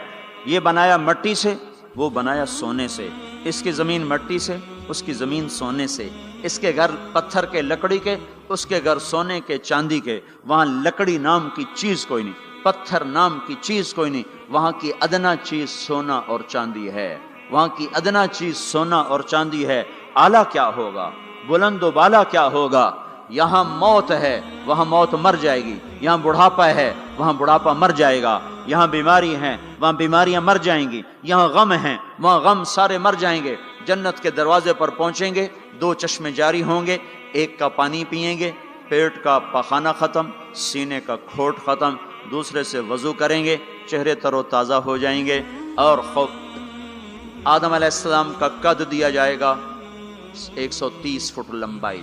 یہ بنایا مٹی سے، وہ بنایا سونے سے، اس کی زمین مٹی سے، اس کی زمین سونے سے، اس کے گھر پتھر کے لکڑی کے، اس کے گھر سونے کے چاندی کے، وہاں لکڑی نام کی چیز کوئی نہیں، پتھر نام کی چیز کوئی نہیں، وہاں کی ادنا چیز سونا اور چاندی ہے، وہاں کی ادنا چیز سونا اور چاندی ہے۔ اعلیٰ کیا ہوگا، بلند و بالا کیا ہوگا؟ یہاں موت ہے، وہاں موت مر جائے گی، یہاں بڑھاپا ہے، وہاں بڑھاپا مر جائے گا، یہاں بیماری ہیں، وہاں بیماریاں مر جائیں گی، یہاں غم ہیں، وہاں غم سارے مر جائیں گے۔ جنت کے دروازے پر پہنچیں گے، دو چشمے جاری ہوں گے، ایک کا پانی پیئیں گے، پیٹ کا پخانہ ختم، سینے کا کھوٹ ختم، دوسرے سے وضو کریں گے، چہرے تر و تازہ ہو جائیں گے، اور آدم علیہ السلام کا قد دیا جائے گا 130 فٹ لمبائی،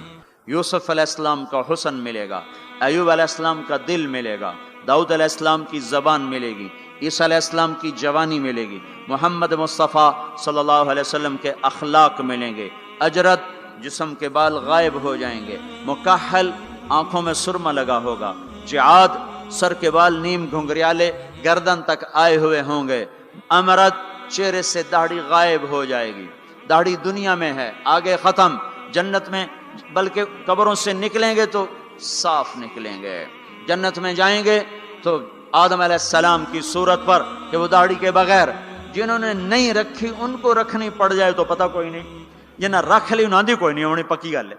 یوسف علیہ السلام کا حسن ملے گا، ایوب علیہ السلام کا دل ملے گا، داؤد علیہ السلام کی زبان ملے گی، عیسیٰ علیہ السلام کی جوانی ملے گی، محمد مصطفیٰ صلی اللہ علیہ وسلم کے اخلاق ملیں گے، اجرت جسم کے بال غائب ہو جائیں گے، مکحل آنکھوں میں سرما لگا ہوگا، جعاد سر کے بال نیم گھنگریالے گردن تک آئے ہوئے ہوں گے، امرت چہرے سے داڑھی غائب ہو جائے گی، داڑھی دنیا میں ہے آگے ختم، جنت میں بلکہ قبروں سے نکلیں گے تو صاف نکلیں گے، جنت میں جائیں گے تو آدم علیہ السلام کی صورت پر کہ وہ داڑھی کے بغیر، جنہوں نے نہیں رکھی ان کو رکھنی پڑ جائے تو پتہ کوئی نہیں، جنہیں رکھ لی انہاں دی کوئی نہیں ہونی، پکی گل ہے،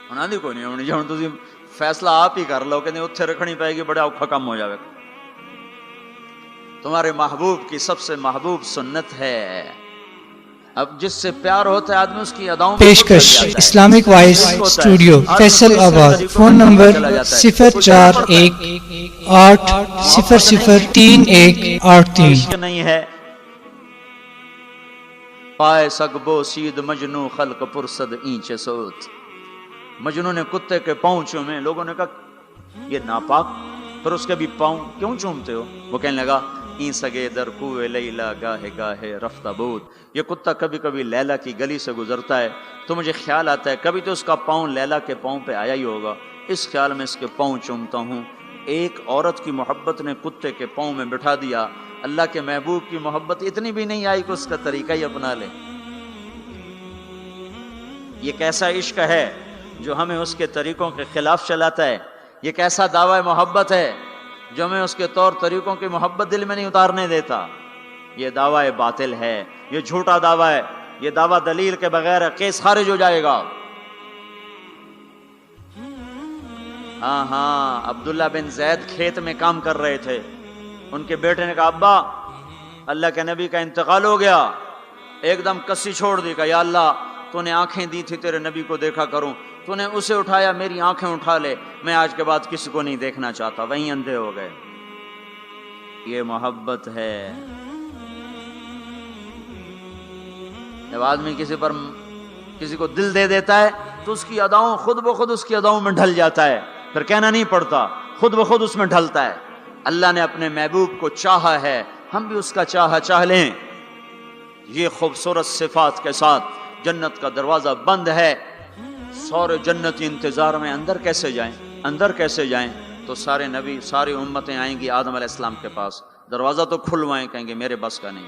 انہاں دی کوئی نہیں ہونی، جہاں تسی فیصلہ آپ ہی کر لو کہ نہیں اتھے رکھنی پائے گی، بڑا اوکھا کم ہو جاوے۔ تمہارے محبوب کی سب سے محبوب سنت ہے، اب جس سے پیار ہوتا ہے آدمی اس کی اداؤں میں پیشکش اسلامک وائس اسٹوڈیو فیصل آباد، فون نمبر 0418003183 نہیں ہے پائے سگبو سید مجنو خلق پرسد اینچ سوت، مجنو نے کتے کے پاؤں چومے، لوگوں نے کہا یہ ناپاک، پھر اس کے بھی پاؤں کیوں چومتے ہو؟ وہ کہنے لگا این سگے در کوئے لیلا گاہے گاہے رفتہ بود، یہ کتا کبھی کبھی لیلا کی گلی سے گزرتا ہے تو مجھے خیال آتا ہے کبھی تو اس کا پاؤں لیلا کے پاؤں پہ آیا ہی ہوگا، اس خیال میں اس کے پاؤں چومتا ہوں۔ ایک عورت کی محبت نے کتے کے پاؤں میں بٹھا دیا، اللہ کے محبوب کی محبت اتنی بھی نہیں آئی کہ اس کا طریقہ ہی اپنا لے۔ یہ کیسا عشق ہے جو ہمیں اس کے طریقوں کے خلاف چلاتا ہے، یہ کیسا دعوی محبت ہے جو ہمیں اس کے طور طریقوں کی محبت دل میں نہیں اتارنے دیتا۔ یہ دعوی باطل ہے، یہ جھوٹا دعویٰ ہے، یہ دعویٰ دلیل کے بغیر کیس خارج ہو جائے گا۔ ہاں عبداللہ بن زید کھیت میں کام کر رہے تھے، ان کے بیٹے نے کہا ابا اللہ کے نبی کا انتقال ہو گیا، ایک دم کسی چھوڑ دی، کہا یا اللہ تو نے آنکھیں دی تھی تیرے نبی کو دیکھا کروں، تو نے اسے اٹھایا، میری آنکھیں اٹھا لے، میں آج کے بعد کسی کو نہیں دیکھنا چاہتا، وہیں اندھے ہو گئے۔ یہ محبت ہے۔ جب آدمی کسی پر کسی کو دل دے دیتا ہے تو اس کی اداؤں خود بخود اس کی اداؤں میں ڈھل جاتا ہے، پھر کہنا نہیں پڑتا، خود بخود اس میں ڈھلتا ہے۔ اللہ نے اپنے محبوب کو چاہا ہے، ہم بھی اس کا چاہ لیں۔ یہ خوبصورت صفات کے ساتھ جنت کا دروازہ بند ہے، سارے جنتی انتظار میں اندر کیسے جائیں؟ تو سارے نبی، ساری امتیں آئیں گی آدم علیہ السلام کے پاس، دروازہ تو کھلوائیں، کہیں گے میرے بس کا نہیں۔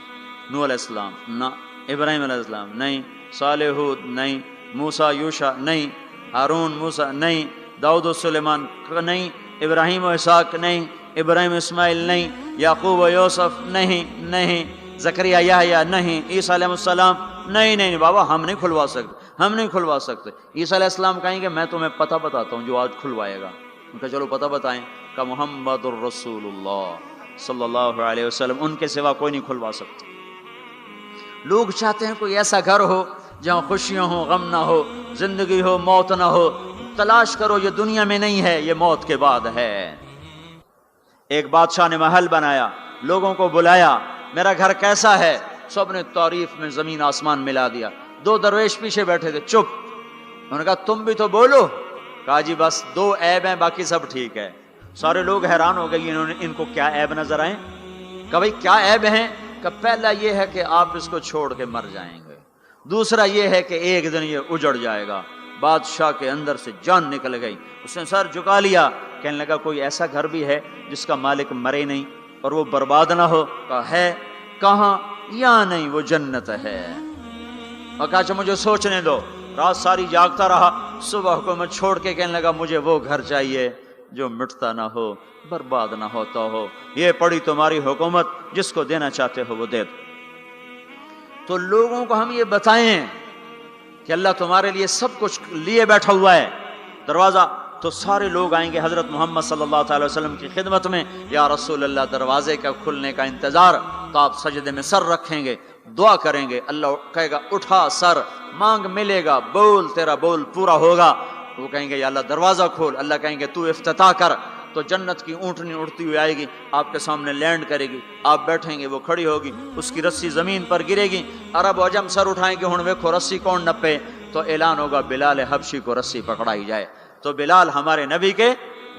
نوح علیہ السلام نہ، ابراہیم علیہ السلام نہیں، صالح ہود نہیں، موسیٰ یوشع نہیں، ہارون موسیٰ نہیں، داؤد و سلیمان نہیں، ابراہیم و اسحاق نہیں، ابراہیم اسماعیل نہیں، یعقوب و یوسف نہیں، زکریا یحییٰ نہیں، عیسیٰ علیہ السلام نہیں بابا، ہم نہیں کھلوا سکتے۔ عیسیٰ علیہ السلام کہیں گے میں تمہیں پتہ بتاتا ہوں جو آج کھلوائے گا۔ ان کا چلو پتہ بتائیں، کہ محمد الرسول اللہ صلی اللہ علیہ وسلم، ان کے سوا کوئی نہیں کھلوا سکتا۔ لوگ چاہتے ہیں کوئی ایسا گھر ہو جہاں خوشیاں ہو، غم نہ ہو، زندگی ہو، موت نہ ہو۔ تلاش کرو، یہ دنیا میں نہیں ہے، یہ موت کے بعد ہے۔ ایک بادشاہ نے محل بنایا، لوگوں کو بلایا، میرا گھر کیسا ہے؟ سب نے تعریف میں زمین آسمان ملا دیا۔ دو درویش پیچھے بیٹھے تھے، چپ۔ انہوں نے کہا تم بھی تو بولو۔ کہا جی بس 2 عیب ہیں، باقی سب ٹھیک ہے۔ سارے لوگ حیران ہو گئے، ان کو کیا عیب نظر آئے؟ کہ بھائی کیا عیب ہیں؟ کہ پہلا یہ ہے کہ آپ اس کو چھوڑ کے مر جائیں گے، دوسرا یہ ہے کہ ایک دن یہ اجڑ جائے گا۔ بادشاہ کے اندر سے جان نکل گئی، اس نے سر جھکا لیا، کہنے لگا کوئی ایسا گھر بھی ہے جس کا مالک مرے نہیں اور وہ برباد نہ ہو؟ کہا ہے۔ کہاں؟ یا نہیں، وہ جنت ہے۔ اور کہا اچھا مجھے سوچنے دو۔ رات ساری جاگتا رہا، صبح کو میں چھوڑ کے کہنے لگا مجھے وہ گھر چاہیے جو مٹتا نہ ہو، برباد نہ ہوتا ہو۔ یہ پڑی تمہاری حکومت، جس کو دینا چاہتے ہو وہ دے دو۔ تو لوگوں کو ہم یہ بتائیں کہ اللہ تمہارے لیے سب کچھ لیے بیٹھا ہوا ہے، دروازہ تو سارے لوگ آئیں گے حضرت محمد صلی اللہ تعالی وسلم کی خدمت میں، یا رسول اللہ دروازے کا کھلنے کا انتظار۔ تو آپ سجدے میں سر رکھیں گے، دعا کریں گے، اللہ کہے گا اٹھا سر، مانگ ملے گا، بول تیرا بول پورا ہوگا۔ وہ کہیں گے یا اللہ دروازہ کھول، اللہ کہیں گے تو افتتاح کر۔ تو جنت کی اونٹنی اڑتی ہوئی آئے گی، آپ کے سامنے لینڈ کرے گی، آپ بیٹھیں گے، وہ کھڑی ہوگی، اس کی رسی زمین پر گرے گی، عرب و عجم سر اٹھائیں گے، ہن ویکھو رسی کون نپے؟ تو اعلان ہوگا بلال حبشی کو رسی پکڑائی جائے۔ تو بلال ہمارے نبی کے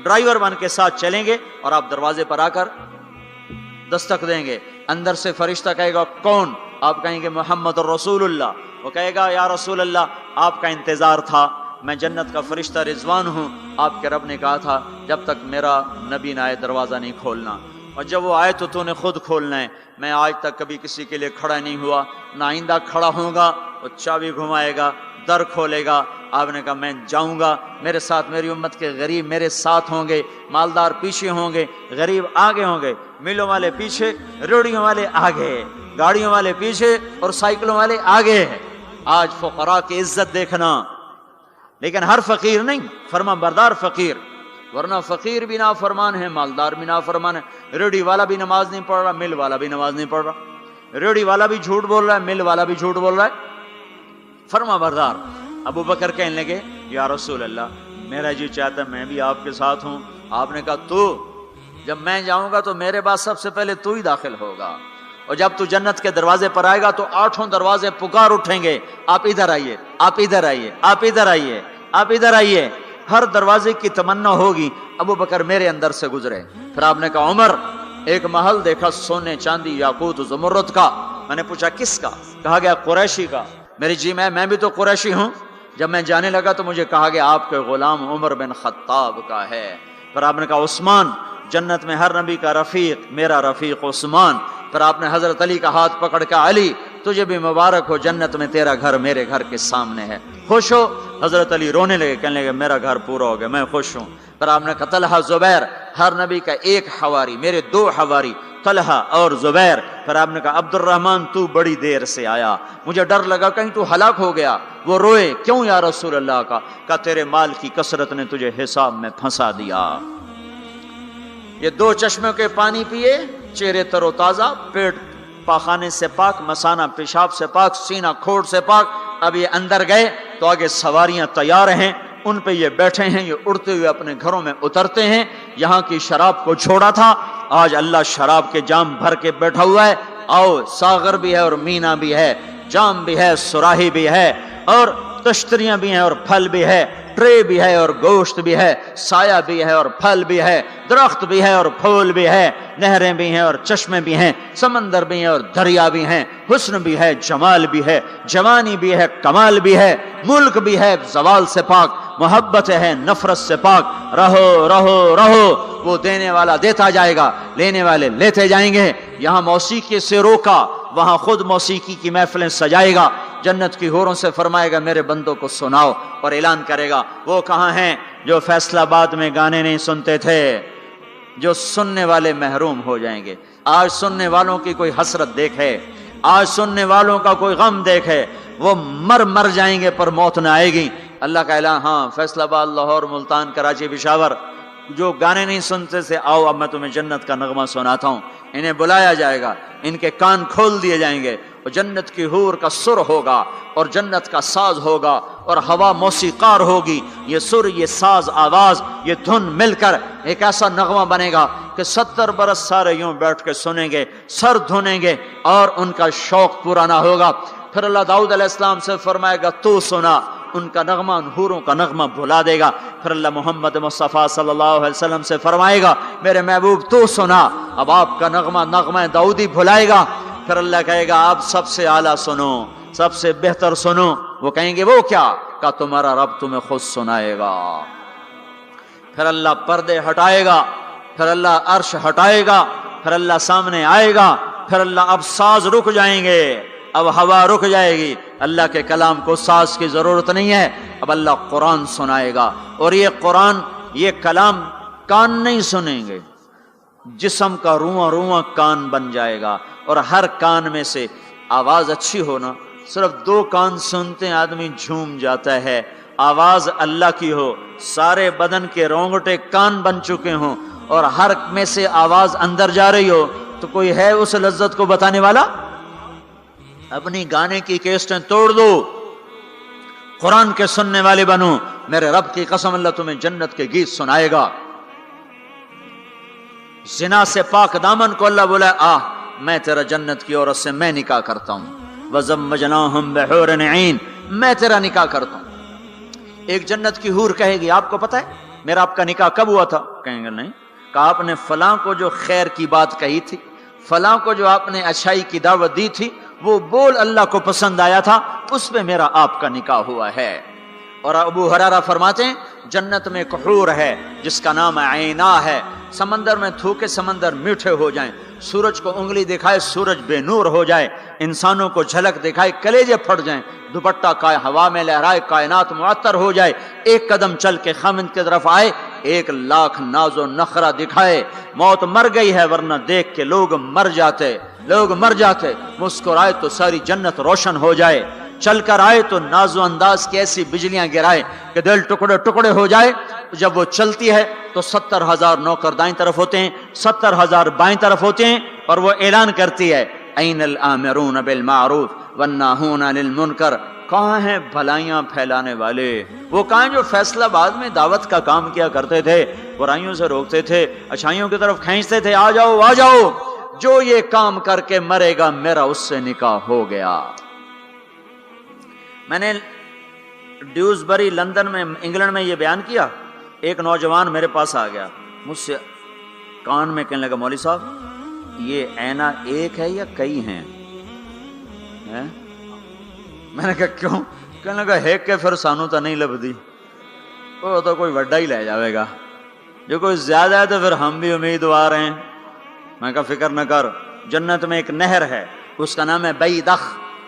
ڈرائیور بن کے ساتھ چلیں گے اور آپ دروازے پر آ کر دستک دیں گے۔ اندر سے فرشتہ کہے گا کون؟ آپ کہیں گے محمد الرسول اللہ۔ وہ کہے گا یا رسول اللہ آپ کا انتظار تھا، میں جنت کا فرشتہ رضوان ہوں، آپ کے رب نے کہا تھا جب تک میرا نبی نہ آئے دروازہ نہیں کھولنا، اور جب وہ آئے تو نے خود کھولنا ہے۔ میں آج تک کبھی کسی کے لیے کھڑا نہیں ہوا، نہ آئندہ کھڑا ہوں گا۔ وہ چابی گھمائے گا، در کھولے گا، آپ نے کہا میں جاؤں گا، میرے ساتھ میری امت کے غریب میرے ساتھ ہوں گے، مالدار پیچھے ہوں گے، غریب آگے ہوں گے، میلوں والے پیچھے، ریڑھیوں والے آگے، گاڑیوں والے پیچھے اور سائیکلوں والے آگے۔ آج فقراء کی عزت دیکھنا، لیکن ہر فقیر نہیں، فرما بردار فقیر، ورنہ فقیر بھی نافرمان ہے، مالدار بھی نافرمان ہے۔ ریڑھی والا بھی نماز نہیں پڑھ رہا، مل والا بھی نماز نہیں پڑھ رہا، ریڑھی والا بھی جھوٹ بول رہا ہے، مل والا بھی جھوٹ بول رہا ہے، فرما بردار۔ ابو بکر کہنے لگے یا رسول اللہ میرا جی چاہتا ہے میں بھی آپ کے ساتھ ہوں۔ آپ نے کہا تو جب میں جاؤں گا تو میرے بعد سب سے پہلے تو ہی داخل ہوگا، اور جب تو جنت کے دروازے پر آئے گا تو 8 دروازے پکار اٹھیں گے، آپ ادھر آئیے، آپ ادھر آئیے، آپ ادھر آئیے، آپ ادھر آئیے۔ ہر دروازے کی تمنا ہوگی ابو بکر میرے اندر سے گزرے۔ پھر آپ نے کہا عمر ایک محل دیکھا سونے چاندی یاقوت زمرد کا۔ میں نے پوچھا کس کا؟ کہا گیا قریشی کا۔ میری جی میں بھی تو قریشی ہوں۔ جب میں جانے لگا تو مجھے کہا گیا آپ کے غلام عمر بن خطاب کا ہے۔ پھر آپ نے کہا عثمان، جنت میں ہر نبی کا رفیق، میرا رفیق عثمان۔ پھر آپ نے حضرت علی کا ہاتھ پکڑ کے علی تجھے بھی مبارک ہو، جنت میں تیرا گھر میرے گھر کے سامنے ہے، خوش ہو؟ حضرت علی رونے لگے، کہنے لگے میرا گھر پورا ہو گیا، میں خوش ہوں۔ پھر آپ نے کہا طلحہ زبیر، ہر نبی کا ایک حواری، میرے 2 حواری طلحہ اور زبیر۔ پھر آپ نے کہا عبد الرحمن تو بڑی دیر سے آیا، مجھے ڈر لگا کہیں تو ہلاک ہو گیا۔ وہ روئے، کیوں یا رسول اللہ کا؟ کہا تیرے مال کی کثرت نے تجھے حساب میں پھنسا دیا۔ یہ 2 چشموں کے پانی پیے، چہرے تر و تازہ، پیٹ پاخانے سے پاک، مثانہ پیشاب سے پاک، سینہ کھوڑ سے پاک۔ اب یہ اندر گئے تو آگے سواریاں تیار ہیں، ان پہ یہ بیٹھے ہیں، یہ اڑتے ہوئے اپنے گھروں میں اترتے ہیں۔ یہاں کی شراب کو چھوڑا تھا، آج اللہ شراب کے جام بھر کے بیٹھا ہوا ہے۔ آؤ، ساغر بھی ہے اور مینا بھی ہے، جام بھی ہے، سراہی بھی ہے، اور تشتریاں بھی ہیں اور پھل بھی ہے، ٹرے بھی ہے اور گوشت بھی ہے، سایہ بھی ہے اور پھل بھی ہے، درخت بھی ہے اور پھول بھی ہے، نہریں بھی ہیں اور چشمے بھی ہیں، سمندر بھی ہیں اور دریا بھی ہیں، حسن بھی ہے، جمال بھی ہے، جوانی بھی ہے، کمال بھی ہے، ملک بھی ہے زوال سے پاک، محبت ہے نفرت سے پاک، رہو رہو رہو، وہ دینے والا دیتا جائے گا، لینے والے لیتے جائیں گے۔ یہاں موسیقی سے روکا، وہاں خود موسیقی کی محفلیں سجائے گا، جنت کی حوروں سے فرمائے گا میرے بندوں کو سناؤ، اور اعلان کرے گا وہ کہاں ہیں جو فیصل آباد میں گانے نہیں سنتے تھے، جو سننے والے محروم ہو جائیں گے۔ آج سننے والوں کی کوئی حسرت دیکھے، آج سننے والوں کا کوئی غم دیکھے، وہ مر جائیں گے پر موت نہ آئے گی۔ اللہ کا اعلان، ہاں فیصل آباد، لاہور، ملتان، کراچی، پشاور، جو گانے نہیں سنتے تھے، آؤ اب میں تمہیں جنت کا نغمہ سناتا ہوں۔ انہیں بلایا جائے گا، ان کے کان کھول دیے جائیں گے، اور جنت کی حور کا سر ہوگا اور جنت کا ساز ہوگا اور ہوا موسیقار ہوگی۔ یہ سر، یہ ساز، آواز، یہ دھن مل کر ایک ایسا نغمہ بنے گا کہ 70 برس سارے یوں بیٹھ کے سنیں گے، سر دھنیں گے اور ان کا شوق پورا نہ ہوگا۔ پھر اللہ داؤد علیہ السلام سے فرمائے گا تو سنا، ان کا نغمہ، ان حوروں کا نغمہ بھلا دے گا۔ پھر اللہ محمد مصطفیٰ صلی اللہ علیہ وسلم سے فرمائے گا میرے محبوب تو سنا، اب آپ کا نغمہ داؤدی بھلائے گا۔ پھر اللہ کہے گا آپ سب سے اعلیٰ سنو، سب سے بہتر سنو۔ وہ کہیں گے وہ کیا؟ کہ تمہارا رب تمہیں خود سنائے گا۔ پھر اللہ پردے ہٹائے گا، پھر اللہ عرش ہٹائے گا، پھر اللہ سامنے آئے گا، پھر اللہ اب ساز رک جائیں گے، اب ہوا رک جائے گی، اللہ کے کلام کو ساز کی ضرورت نہیں ہے، اب اللہ قرآن سنائے گا۔ اور یہ قرآن، یہ کلام کان نہیں سنیں گے، جسم کا رواں رواں کان بن جائے گا، اور ہر کان میں سے آواز اچھی ہونا، صرف 2 کان سنتے ہیں آدمی جھوم جاتا ہے، آواز اللہ کی ہو، سارے بدن کے رونگٹے کان بن چکے ہوں اور ہر میں سے آواز اندر جا رہی ہو، تو کوئی ہے اس لذت کو بتانے والا؟ اپنی گانے کی کیسٹیں توڑ دو، قرآن کے سننے والے بنو، میرے رب کی قسم اللہ تمہیں جنت کے گیت سنائے گا۔ زنا سے پاک دامن کو اللہ بولا میں تیرا جنت کی عورت سے میں نکاح کرتا ہوں، وَزَوَّجْنَاهُمْ بِحُورٍ عِينٍ، میں تیرا نکاح کرتا ہوں۔ ایک جنت کی حور کہے گی آپ کو پتہ ہے میرا آپ کا نکاح کب ہوا تھا؟ کہیں گے نہیں۔ کہا آپ نے فلاں کو جو خیر کی بات کہی تھی، فلاں کو جو آپ نے اچھائی کی دعوت دی تھی، وہ بول اللہ کو پسند آیا تھا، اس پہ میرا آپ کا نکاح ہوا ہے۔ اور ابو ہریرہ فرماتے ہیں جنت میں ایک حور ہے جس کا نام عینا ہے، سمندر میں تھوکے سمندر میٹھے ہو جائیں، سورج کو انگلی دکھائے سورج بے نور ہو جائے، انسانوں کو جھلک دکھائے کلیجے پھٹ جائیں، دوپٹہ ہوا میں لہرائے کائنات معطر ہو جائے، ایک قدم چل کے خامند کی طرف آئے، 1,00,000 ناز و نخرہ دکھائے، موت مر گئی ہے ورنہ دیکھ کے لوگ مر جاتے، مسکرائے تو ساری جنت روشن ہو جائے، چل کر آئے تو ناز و انداز کی ایسی بجلیاں گرائے کہ دل ٹکڑے ٹکڑے ہو جائے۔ جب وہ چلتی ہے تو 70,000 نوکر دائیں طرف ہوتے ہیں، 70,000 بائیں طرف ہوتے ہیں، اور وہ اعلان کرتی ہے این الآمرون بالمعروف والناہون عن المنکر، کہاں ہیں بھلائیاں پھیلانے والے؟ وہ کہاں جو فیصل آباد میں دعوت کا کام کیا کرتے تھے، برائیوں سے روکتے تھے، اچھائیوں کی طرف کھینچتے تھے، آ جاؤ، جو یہ کام کر کے مرے گا میرا اس سے نکاح ہو گیا۔ میں نے ڈیوزبری لندن میں انگلینڈ میں یہ بیان کیا، ایک نوجوان میرے پاس آ گیا، مجھ سے کان میں کہنے لگا مولوی صاحب یہ عینہ ایک ہے یا کئی ہیں؟ میں نے کہا کیوں؟ کہنے لگا ہے کہ پھر سانو تو نہیں لبدی، وہ تو کوئی وڈا ہی لے جاوے گا، جو کوئی زیادہ ہے تو پھر ہم بھی امیدوار ہیں۔ میں کہا فکر نہ کر، جنت میں ایک نہر ہے اس کا نام ہے بیدخ،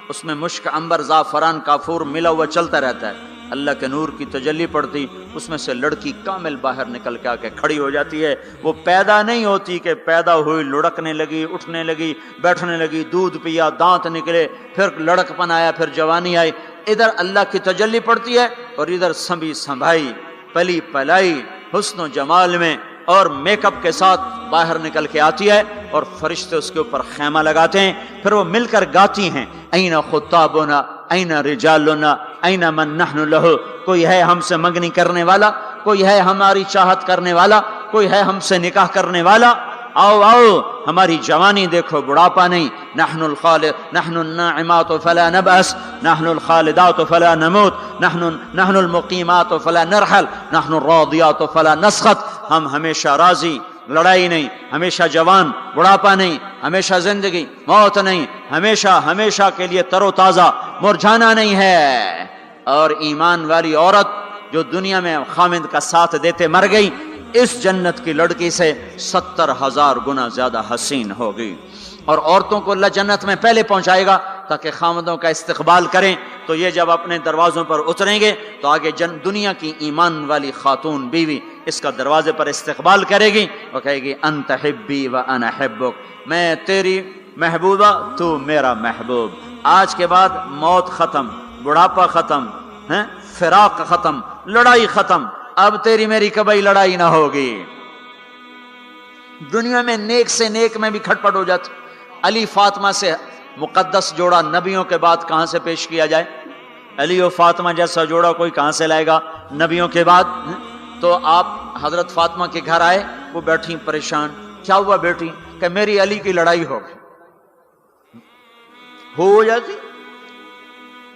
اس میں مشک، عنبر، زعفران، کافور ملا ہوا چلتا رہتا ہے، اللہ کے نور کی تجلی پڑتی، اس میں سے لڑکی کامل باہر نکل کے آ کے کھڑی ہو جاتی ہے۔ وہ پیدا نہیں ہوتی کہ پیدا ہوئی لڑکنے لگی، اٹھنے لگی، بیٹھنے لگی، دودھ پیا، دانت نکلے، پھر لڑک پن آیا، پھر جوانی آئی، ادھر اللہ کی تجلی پڑتی ہے اور ادھر سنبھی سنبھائی، پلی پلائی، حسن و جمال میں اور میک اپ کے ساتھ باہر نکل کے آتی ہے، اور فرشتے اس کے اوپر خیمہ لگاتے ہیں، پھر وہ مل کر گاتی ہیں این خطابنا این رجالنا این من نحن لہ، کوئی ہے ہم سے منگنی کرنے والا، کوئی ہے ہماری چاہت کرنے والا، کوئی ہے ہم سے نکاح کرنے والا۔ آؤ آؤ ہماری جوانی دیکھو بڑھاپا نہیں. نحن الناعمات فلا نبأس نحن الخالدات فلا نموت نحن المقیمات فلا نرحل نحن الراضیات فلا نسخط. ہم ہمیشہ راضی، لڑائی نہیں، ہمیشہ جوان، بڑھاپا نہیں، ہمیشہ زندگی، موت نہیں، ہمیشہ کے لیے تر و تازہ، مرجھانا نہیں ہے. اور ایمان والی عورت جو دنیا میں خامد کا ساتھ دیتے مر گئی، اس جنت کی لڑکی سے 70,000 گنا زیادہ حسین ہوگی. اور عورتوں کو اللہ جنت میں پہلے پہنچائے گا تاکہ خامدوں کا استقبال کریں. تو یہ جب اپنے دروازوں پر اتریں گے تو آگے دنیا کی ایمان والی خاتون بیوی اس کا دروازے پر استقبال کرے گی اور کہے گی انت حبی و انا حبک، میں تیری محبوبہ تو میرا محبوب. آج کے بعد موت ختم، بڑھاپا ختم، فراق ختم، لڑائی ختم. اب تیری میری کبھی لڑائی نہ ہوگی. دنیا میں نیک سے نیک میں بھی کھٹپٹ ہو جاتی. علی فاطمہ سے مقدس جوڑا نبیوں کے بعد کہاں سے پیش کیا جائے؟ علی و فاطمہ جیسا جوڑا کوئی کہاں سے لائے گا نبیوں کے بعد؟ تو آپ حضرت فاطمہ کے گھر آئے، وہ بیٹھی پریشان. کیا ہوا بیٹی؟ کہ میری علی کی لڑائی ہو گئی. ہو جاتی.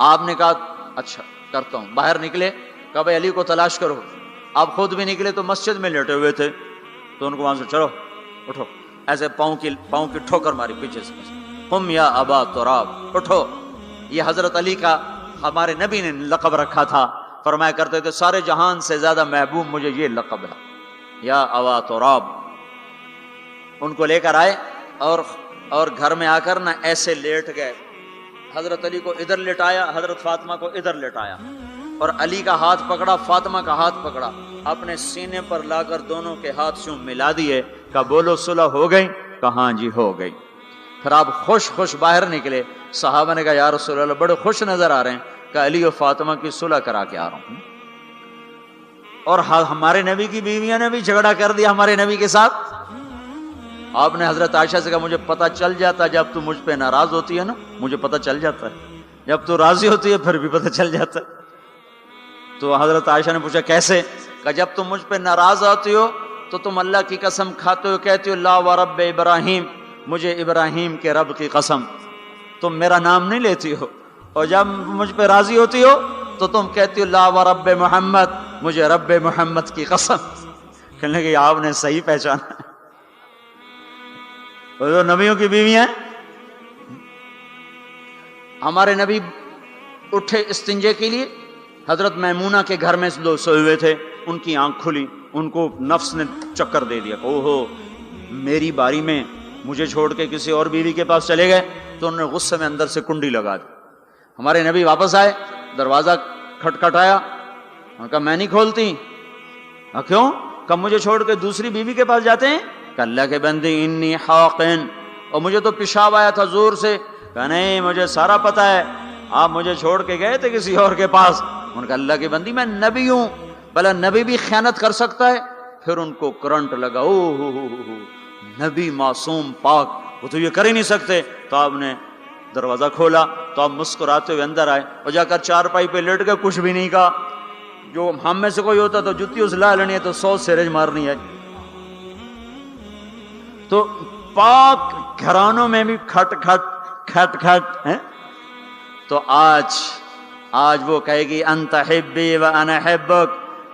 آپ نے کہا اچھا کرتا ہوں. باہر نکلے، کہا بھائی علی کو تلاش کرو. آپ خود بھی نکلے تو مسجد میں لیٹے ہوئے تھے، تو ان کو وہاں سے چلو اٹھو، ایسے پاؤں کی ٹھوکر ماری پیچھے سے. قم یا ابا تراب، اٹھو. یہ حضرت علی کا ہمارے نبی نے لقب رکھا تھا. فرمایا کرتے تھے سارے جہان سے زیادہ محبوب مجھے یہ لقب ہے، یا ابا تراب. ان کو لے کر آئے اور گھر میں آ کر نہ ایسے لیٹ گئے. حضرت علی کو ادھر لٹایا، حضرت فاطمہ کو ادھر لٹایا، اور علی کا ہاتھ پکڑا، فاطمہ کا ہاتھ پکڑا، اپنے سینے پر لا کر دونوں کے ہاتھ سے ملا دیے. کہا بولو صلح ہو گئی؟ کہاں جی ہو گئی. پھر آپ خوش باہر نکلے. صحابہ نے کہا یا رسول اللہ بڑے خوش نظر آ رہے ہیں. کہ علی و فاطمہ کی صلح کرا کے آ رہا ہوں. اور ہمارے نبی کی بیویاں نے بھی جھگڑا کر دیا ہمارے نبی کے ساتھ. آپ نے حضرت عائشہ سے کہا مجھے پتہ چل جاتا جب تو مجھ پہ ناراض ہوتی ہے نا، مجھے پتہ چل جاتا ہے، جب تو راضی ہوتی ہے پھر بھی پتہ چل جاتا ہے. تو حضرت عائشہ نے پوچھا کیسے؟ کہ جب تم مجھ پہ ناراض ہوتی ہو تو تم اللہ کی قسم کھاتے ہو، کہتے ہو لا ورب ابراہیم، مجھے ابراہیم کے رب کی قسم. تم میرا نام نہیں لیتی ہو. اور جب مجھ پہ راضی ہوتی ہو تو تم کہتی ہو لا ورب محمد، مجھے رب محمد کی قسم. کہنے لگے آپ نے صحیح پہچانا. وہ نبیوں کی بیویاں. ہمارے نبی اٹھے استنجے کے لیے، حضرت میمونہ کے گھر میں لوگ سوئے ہوئے تھے. ان کی آنکھ کھلی، ان کو نفس نے چکر دے دیا. اوہو میری باری میں مجھے چھوڑ کے کسی اور بیوی کے پاس چلے گئے. تو انہوں نے غصے میں اندر سے کنڈی لگا دی. ہمارے نبی واپس آئے، دروازہ کھٹکھٹایا. انہوں نے کہا میں نہیں کھولتی. کیوں؟ کہ مجھے چھوڑ کے دوسری بیوی کے پاس جاتے ہیں؟ کہ اللہ کے بندے انی حاقن، اور مجھے تو پیشاب آیا تھا زور سے. کہ نہیں مجھے سارا پتا ہے، آپ مجھے چھوڑ کے گئے تھے کسی اور کے پاس. ان کا اللہ کی بندی میں نبی ہوں، بھلا نبی بھی خیانت کر سکتا ہے؟ پھر ان کو کرنٹ لگا. او ہو نبی معصوم پاک، وہ تو یہ کر ہی نہیں سکتے. تو آپ نے دروازہ کھولا تو آپ مسکراتے ہوئے اندر آئے اور جا کر چارپائی پہ لیٹ کے کچھ بھی نہیں کہا. جو ہم میں سے کوئی ہوتا تو جتی اس لا لینی ہے تو 100 سیرج مارنی ہے. تو پاک گھرانوں میں بھی کھٹ کھٹ ہے. تو آج وہ کہے گی انت حبی و انا حبک،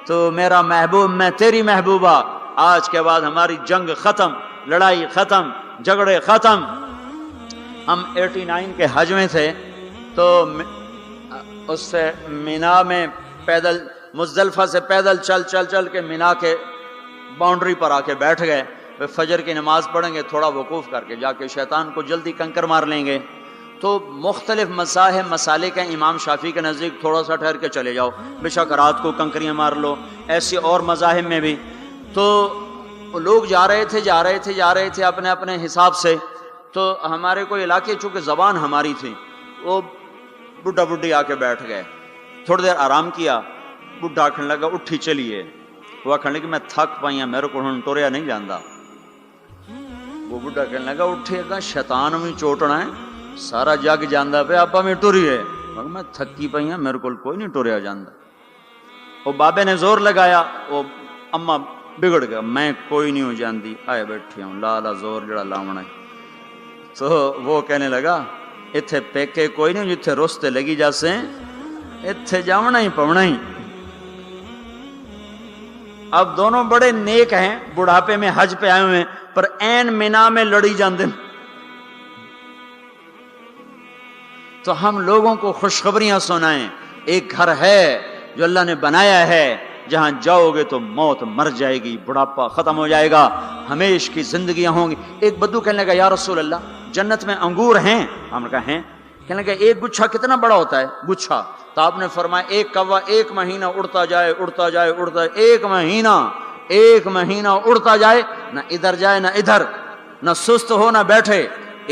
تو میرا محبوب میں تیری محبوبہ. آج کے بعد ہماری جنگ ختم، لڑائی ختم، جھگڑے ختم. ہم 89 کے حج میں تھے تو اس سے مینا میں پیدل، مزدلفہ سے پیدل چل کے مینا کے باؤنڈری پر آ کے بیٹھ گئے. فجر کی نماز پڑھیں گے، تھوڑا وقوف کر کے جا کے شیطان کو جلدی کنکر مار لیں گے. تو مختلف مذاہب مسالے کا امام شافعی کے نزدیک تھوڑا سا ٹھہر کے چلے جاؤ، بے شک رات کو کنکریاں مار لو. ایسے اور مذاہب میں بھی. تو لوگ جا رہے تھے اپنے اپنے حساب سے. تو ہمارے کوئی علاقے چونکہ زبان ہماری تھی، وہ بڈھا بڈھی آ کے بیٹھ گئے. تھوڑی دیر آرام کیا، بڈھا کھڑنے لگا اٹھی چلیے. وہ کھڑنے کہ میں تھک پائی ہوں، میرے کو ٹوریا نہیں جاندا. وہ بڈھا کہنے لگا اٹھے گا شیطان میں چوٹنا ہے، سارا جگ جاندا پہ آپ میں ٹوری ہے. میں تھکی پئی ہوں، میرے کو کوئی نہیں ٹوریا جاندا. وہ بابے نے زور لگایا، وہ اما بگڑ گیا، میں کوئی نہیں ہوں جاندی، آئے بیٹھی ہوں لالا زور جڑا لاونا ہے۔ تو وہ کہنے لگا اتھے پیکے کوئی نہیں جتھے رستے لگی جاسے اتھے جاونا ہی پونا ہی۔ اب دونوں بڑے نیک ہیں، بڑھاپے میں حج پہ آئے ہوئے ہیں، پر این مینا میں لڑی جاندے۔ تو ہم لوگوں کو خوشخبریاں سنائیں، ایک گھر ہے جو اللہ نے بنایا ہے، جہاں جاؤ گے تو موت مر جائے گی، بڑھاپا ختم ہو جائے گا، ہمیشہ کی زندگیاں ہوں گی۔ ایک بدو کہنے لگا یا رسول اللہ جنت میں انگور ہیں؟ ہم نے کہا ہیں۔ کہنے لگا ایک گچھا کتنا بڑا ہوتا ہے؟ گچھا تو آپ نے فرمایا ایک کوا ایک مہینہ اڑتا جائے اڑتا جائے اڑتا جائے، ایک مہینہ اڑتا جائے، نہ ادھر جائے نہ ادھر، نہ سست ہو نہ بیٹھے،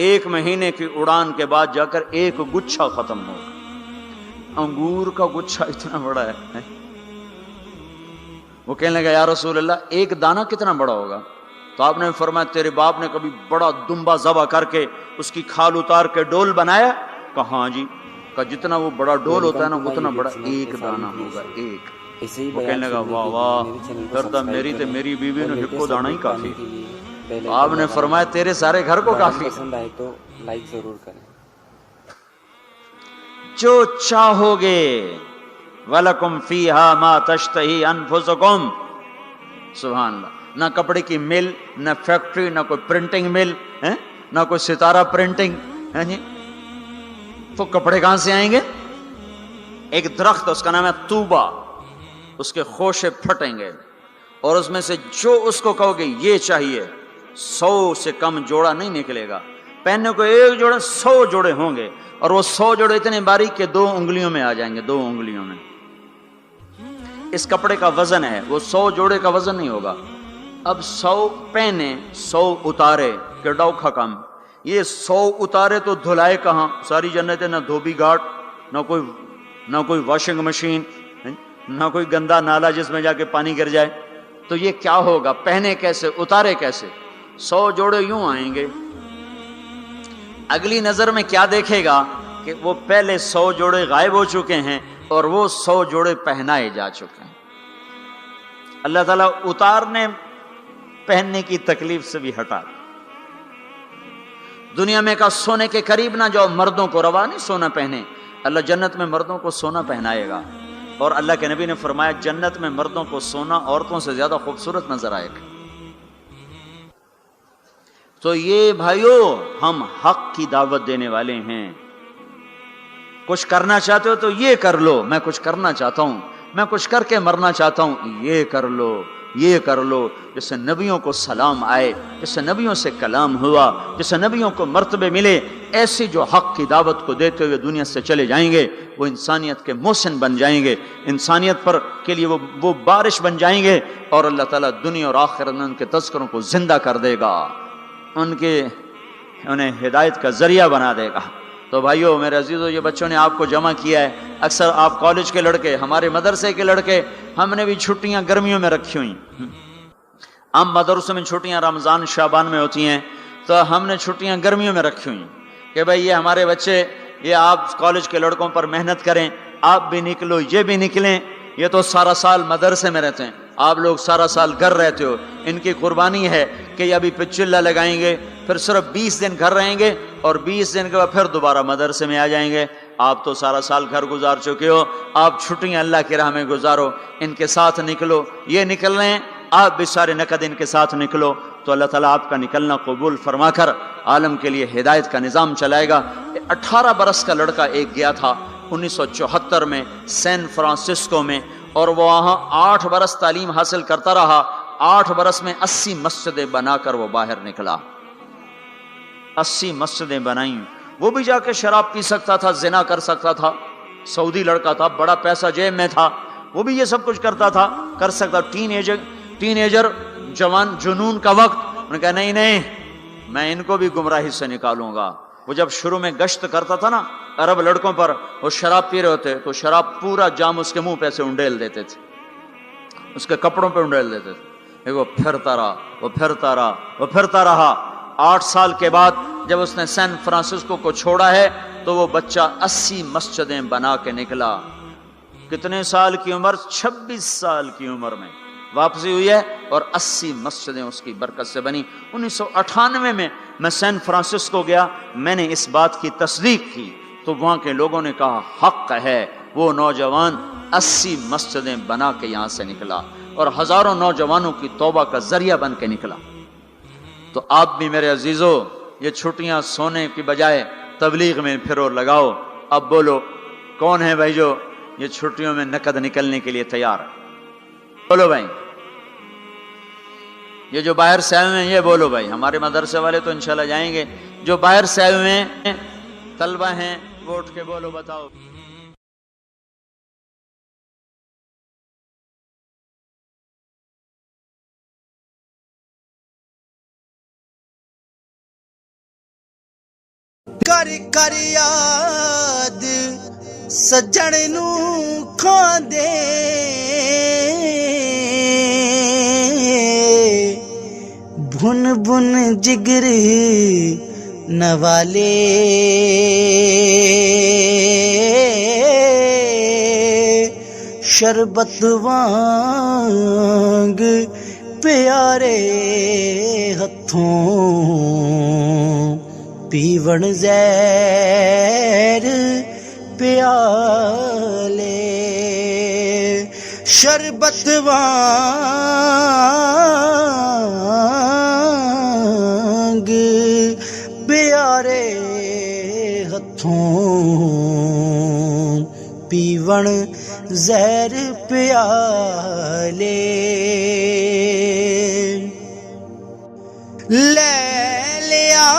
ایک مہینے کی اڑان کے بعد جا کر ایک گچھا ختم ہوگا۔ انگور کا گچھا اتنا بڑا ہے۔ وہ کہنے لگا یا رسول اللہ ایک دانہ کتنا بڑا ہوگا؟ تو آپ نے فرمایا تیرے باپ نے کبھی بڑا دمبا ذبح کر کے اس کی کھال اتار کے ڈول بنایا؟ کہا ہاں جی۔ کہا جتنا وہ بڑا ڈول ہوتا ہے نا اتنا بڑا ایک دانہ ہوگا، ایک۔ وہ کہنے لگا واہ واہ پھر تو میری تے میری بیوی نے ہکو دانا ہی کافی۔ آپ نے فرمایا تیرے سارے گھر کو کافی۔ پسند آئے تو لائک ضرور کریں۔ جو چاہو گے وَلَكُمْ فِيهَا مَا تَشْتَهِي أَنفُسُكُمْ، سبحان اللہ۔ نہ کپڑے کی مل، نہ فیکٹری، نہ کوئی پرنٹنگ مل، نہ کوئی ستارہ پرنٹنگ، جی تو کپڑے کہاں سے آئیں گے؟ ایک درخت اس کا نام ہے طوبہ، اس کے خوشے پھٹیں گے اور اس میں سے جو اس کو کہو گے یہ چاہیے 100 سے کم جوڑا نہیں نکلے گا۔ پہننے کو ایک جوڑے 100 جوڑے ہوں گے، اور وہ 100 جوڑے اتنے باریک کہ 2 انگلیوں میں آ جائیں گے، 2 انگلیوں میں۔ اس کپڑے کا وزن ہے، وہ 100 جوڑے کا وزن نہیں ہوگا۔ اب 100 پہنے 100 اتارے کہ ڈوکھا کم، یہ 100 اتارے تو دھلائے کہاں؟ ساری جنت ہے، نہ دھوبی گھاٹ، نہ کوئی واشنگ مشین، نہ کوئی گندا نالا جس میں جا کے پانی گر جائے۔ تو یہ کیا ہوگا؟ پہنے کیسے، اتارے کیسے؟ 100 جوڑے یوں آئیں گے۔ اگلی نظر میں کیا دیکھے گا کہ وہ پہلے 100 جوڑے غائب ہو چکے ہیں اور وہ 100 جوڑے پہنائے جا چکے ہیں۔ اللہ تعالیٰ اتارنے پہننے کی تکلیف سے بھی ہٹا۔ دنیا میں کا سونے کے قریب نہ جاؤ، مردوں کو روا نہیں سونا پہنے، اللہ جنت میں مردوں کو سونا پہنائے گا۔ اور اللہ کے نبی نے فرمایا جنت میں مردوں کو سونا عورتوں سے زیادہ خوبصورت نظر آئے گا۔ تو یہ بھائیو ہم حق کی دعوت دینے والے ہیں۔ کچھ کرنا چاہتے ہو تو یہ کر لو، میں کچھ کرنا چاہتا ہوں، میں کچھ کر کے مرنا چاہتا ہوں، یہ کر لو، یہ کر لو۔ جس سے نبیوں کو سلام آئے، جس سے نبیوں سے کلام ہوا، جس سے نبیوں کو مرتبے ملے، ایسی جو حق کی دعوت کو دیتے ہوئے دنیا سے چلے جائیں گے وہ انسانیت کے محسن بن جائیں گے، انسانیت پر کے لیے وہ بارش بن جائیں گے، اور اللہ تعالیٰ دنیا اور آخرت میں ان کے تذکروں کو زندہ کر دے گا، انہیں ہدایت کا ذریعہ بنا دے گا۔ تو بھائیو میرے عزیزو، یہ بچوں نے آپ کو جمع کیا ہے، اکثر آپ کالج کے لڑکے، ہمارے مدرسے کے لڑکے، ہم نے بھی چھٹیاں گرمیوں میں رکھی ہوئی۔ ہم مدرسوں میں چھٹیاں رمضان شعبان میں ہوتی ہیں، تو ہم نے چھٹیاں گرمیوں میں رکھی ہوئی کہ بھائی یہ ہمارے بچے، یہ آپ کالج کے لڑکوں پر محنت کریں، آپ بھی نکلو، یہ بھی نکلیں، یہ تو سارا سال مدرسے میں رہتے ہیں، آپ لوگ سارا سال گھر رہتے ہو، ان کی قربانی ہے کہ یہ ابھی پچھلا لگائیں گے، پھر صرف 20 دن گھر رہیں گے اور 20 دن کے بعد پھر دوبارہ مدرسے میں آ جائیں گے۔ آپ تو سارا سال گھر گزار چکے ہو، آپ چھٹیاں اللہ کی راہ میں گزارو، ان کے ساتھ نکلو، یہ نکل رہے ہیں، آپ بھی سارے نقد ان کے ساتھ نکلو، تو اللہ تعالیٰ آپ کا نکلنا قبول فرما کر عالم کے لیے ہدایت کا نظام چلائے گا۔ 18 برس کا لڑکا ایک گیا تھا 1974 میں سین فرانسسکو میں، اور وہ وہاں 8 برس تعلیم حاصل کرتا رہا، 8 برس میں 80 مسجدیں بنا کر وہ باہر نکلا، 80 مسجدیں بنائیں۔ وہ بھی جا کے شراب پی سکتا تھا، زنا کر سکتا تھا، سعودی لڑکا تھا، بڑا پیسہ جیب میں تھا، وہ بھی یہ سب کچھ کرتا تھا، کر سکتا۔ ٹین ایجر جوان جنون کا وقت، انہوں نے کہا نہیں نہیں میں ان کو بھی گمراہی سے نکالوں گا۔ وہ جب شروع میں گشت کرتا تھا نا عرب لڑکوں پر، وہ شراب پی رہے ہوتے تو شراب پورا جام اس کے منہ پہ سے انڈیل دیتے تھے، اس کے کپڑوں پہ انڈیل دیتے تھے۔ وہ پھرتا رہا، وہ پھرتا رہا، وہ پھرتا رہا۔ 8 سال کے بعد جب اس نے سین فرانسسکو کو چھوڑا ہے تو وہ بچہ 80 مسجدیں بنا کے نکلا۔ کتنے سال کی عمر؟ 26 سال کی عمر میں واپسی ہوئی ہے اور 80 مسجدیں اس کی برکت سے بنی۔ 1998 میں سین فرانسسکو گیا، میں نے اس بات کی تصدیق کی تو وہاں کے لوگوں نے کہا حق ہے، وہ نوجوان 80 مسجدیں بنا کے یہاں سے نکلا اور ہزاروں نوجوانوں کی توبہ کا ذریعہ بن کے نکلا۔ تو آپ بھی میرے عزیزو یہ چھٹیاں سونے کی بجائے تبلیغ میں پھرو لگاؤ۔ اب بولو کون ہے بھائی جو یہ چھٹیوں میں نقد نکلنے کے لیے تیار ہے؟ بولو بھائی، یہ جو باہر سے آئے ہوئے ہیں یہ بولو بھائی۔ ہمارے مدرسے والے تو انشاءاللہ جائیں گے، جو باہر سے آئے ہوئے ہیں طلبہ ہیں وہ اٹھ کے بولو، بتاؤ۔ کر کر یاد سجਣ ਨੂੰ ਖਾਂਦੇ ਭੁਨ ਭੁਨ ਜਿਗਰ ਨਵਾਲੇ ਸ਼ਰਬਤ ਵਾਂਗ ਪਿਆਰੇ ਹੱਥੋਂ ਪੀਵਣ ਜ਼ਹਿਰ ਪਿਆਲੇ ਸ਼ਰਬਤ ਵਾਂਗ ਪਿਆਰੇ ਹੱਥੋਂ ਪੀਵਣ ਜ਼ਹਿਰ ਪਿਆਲੇ ਲੈ ਲਿਆ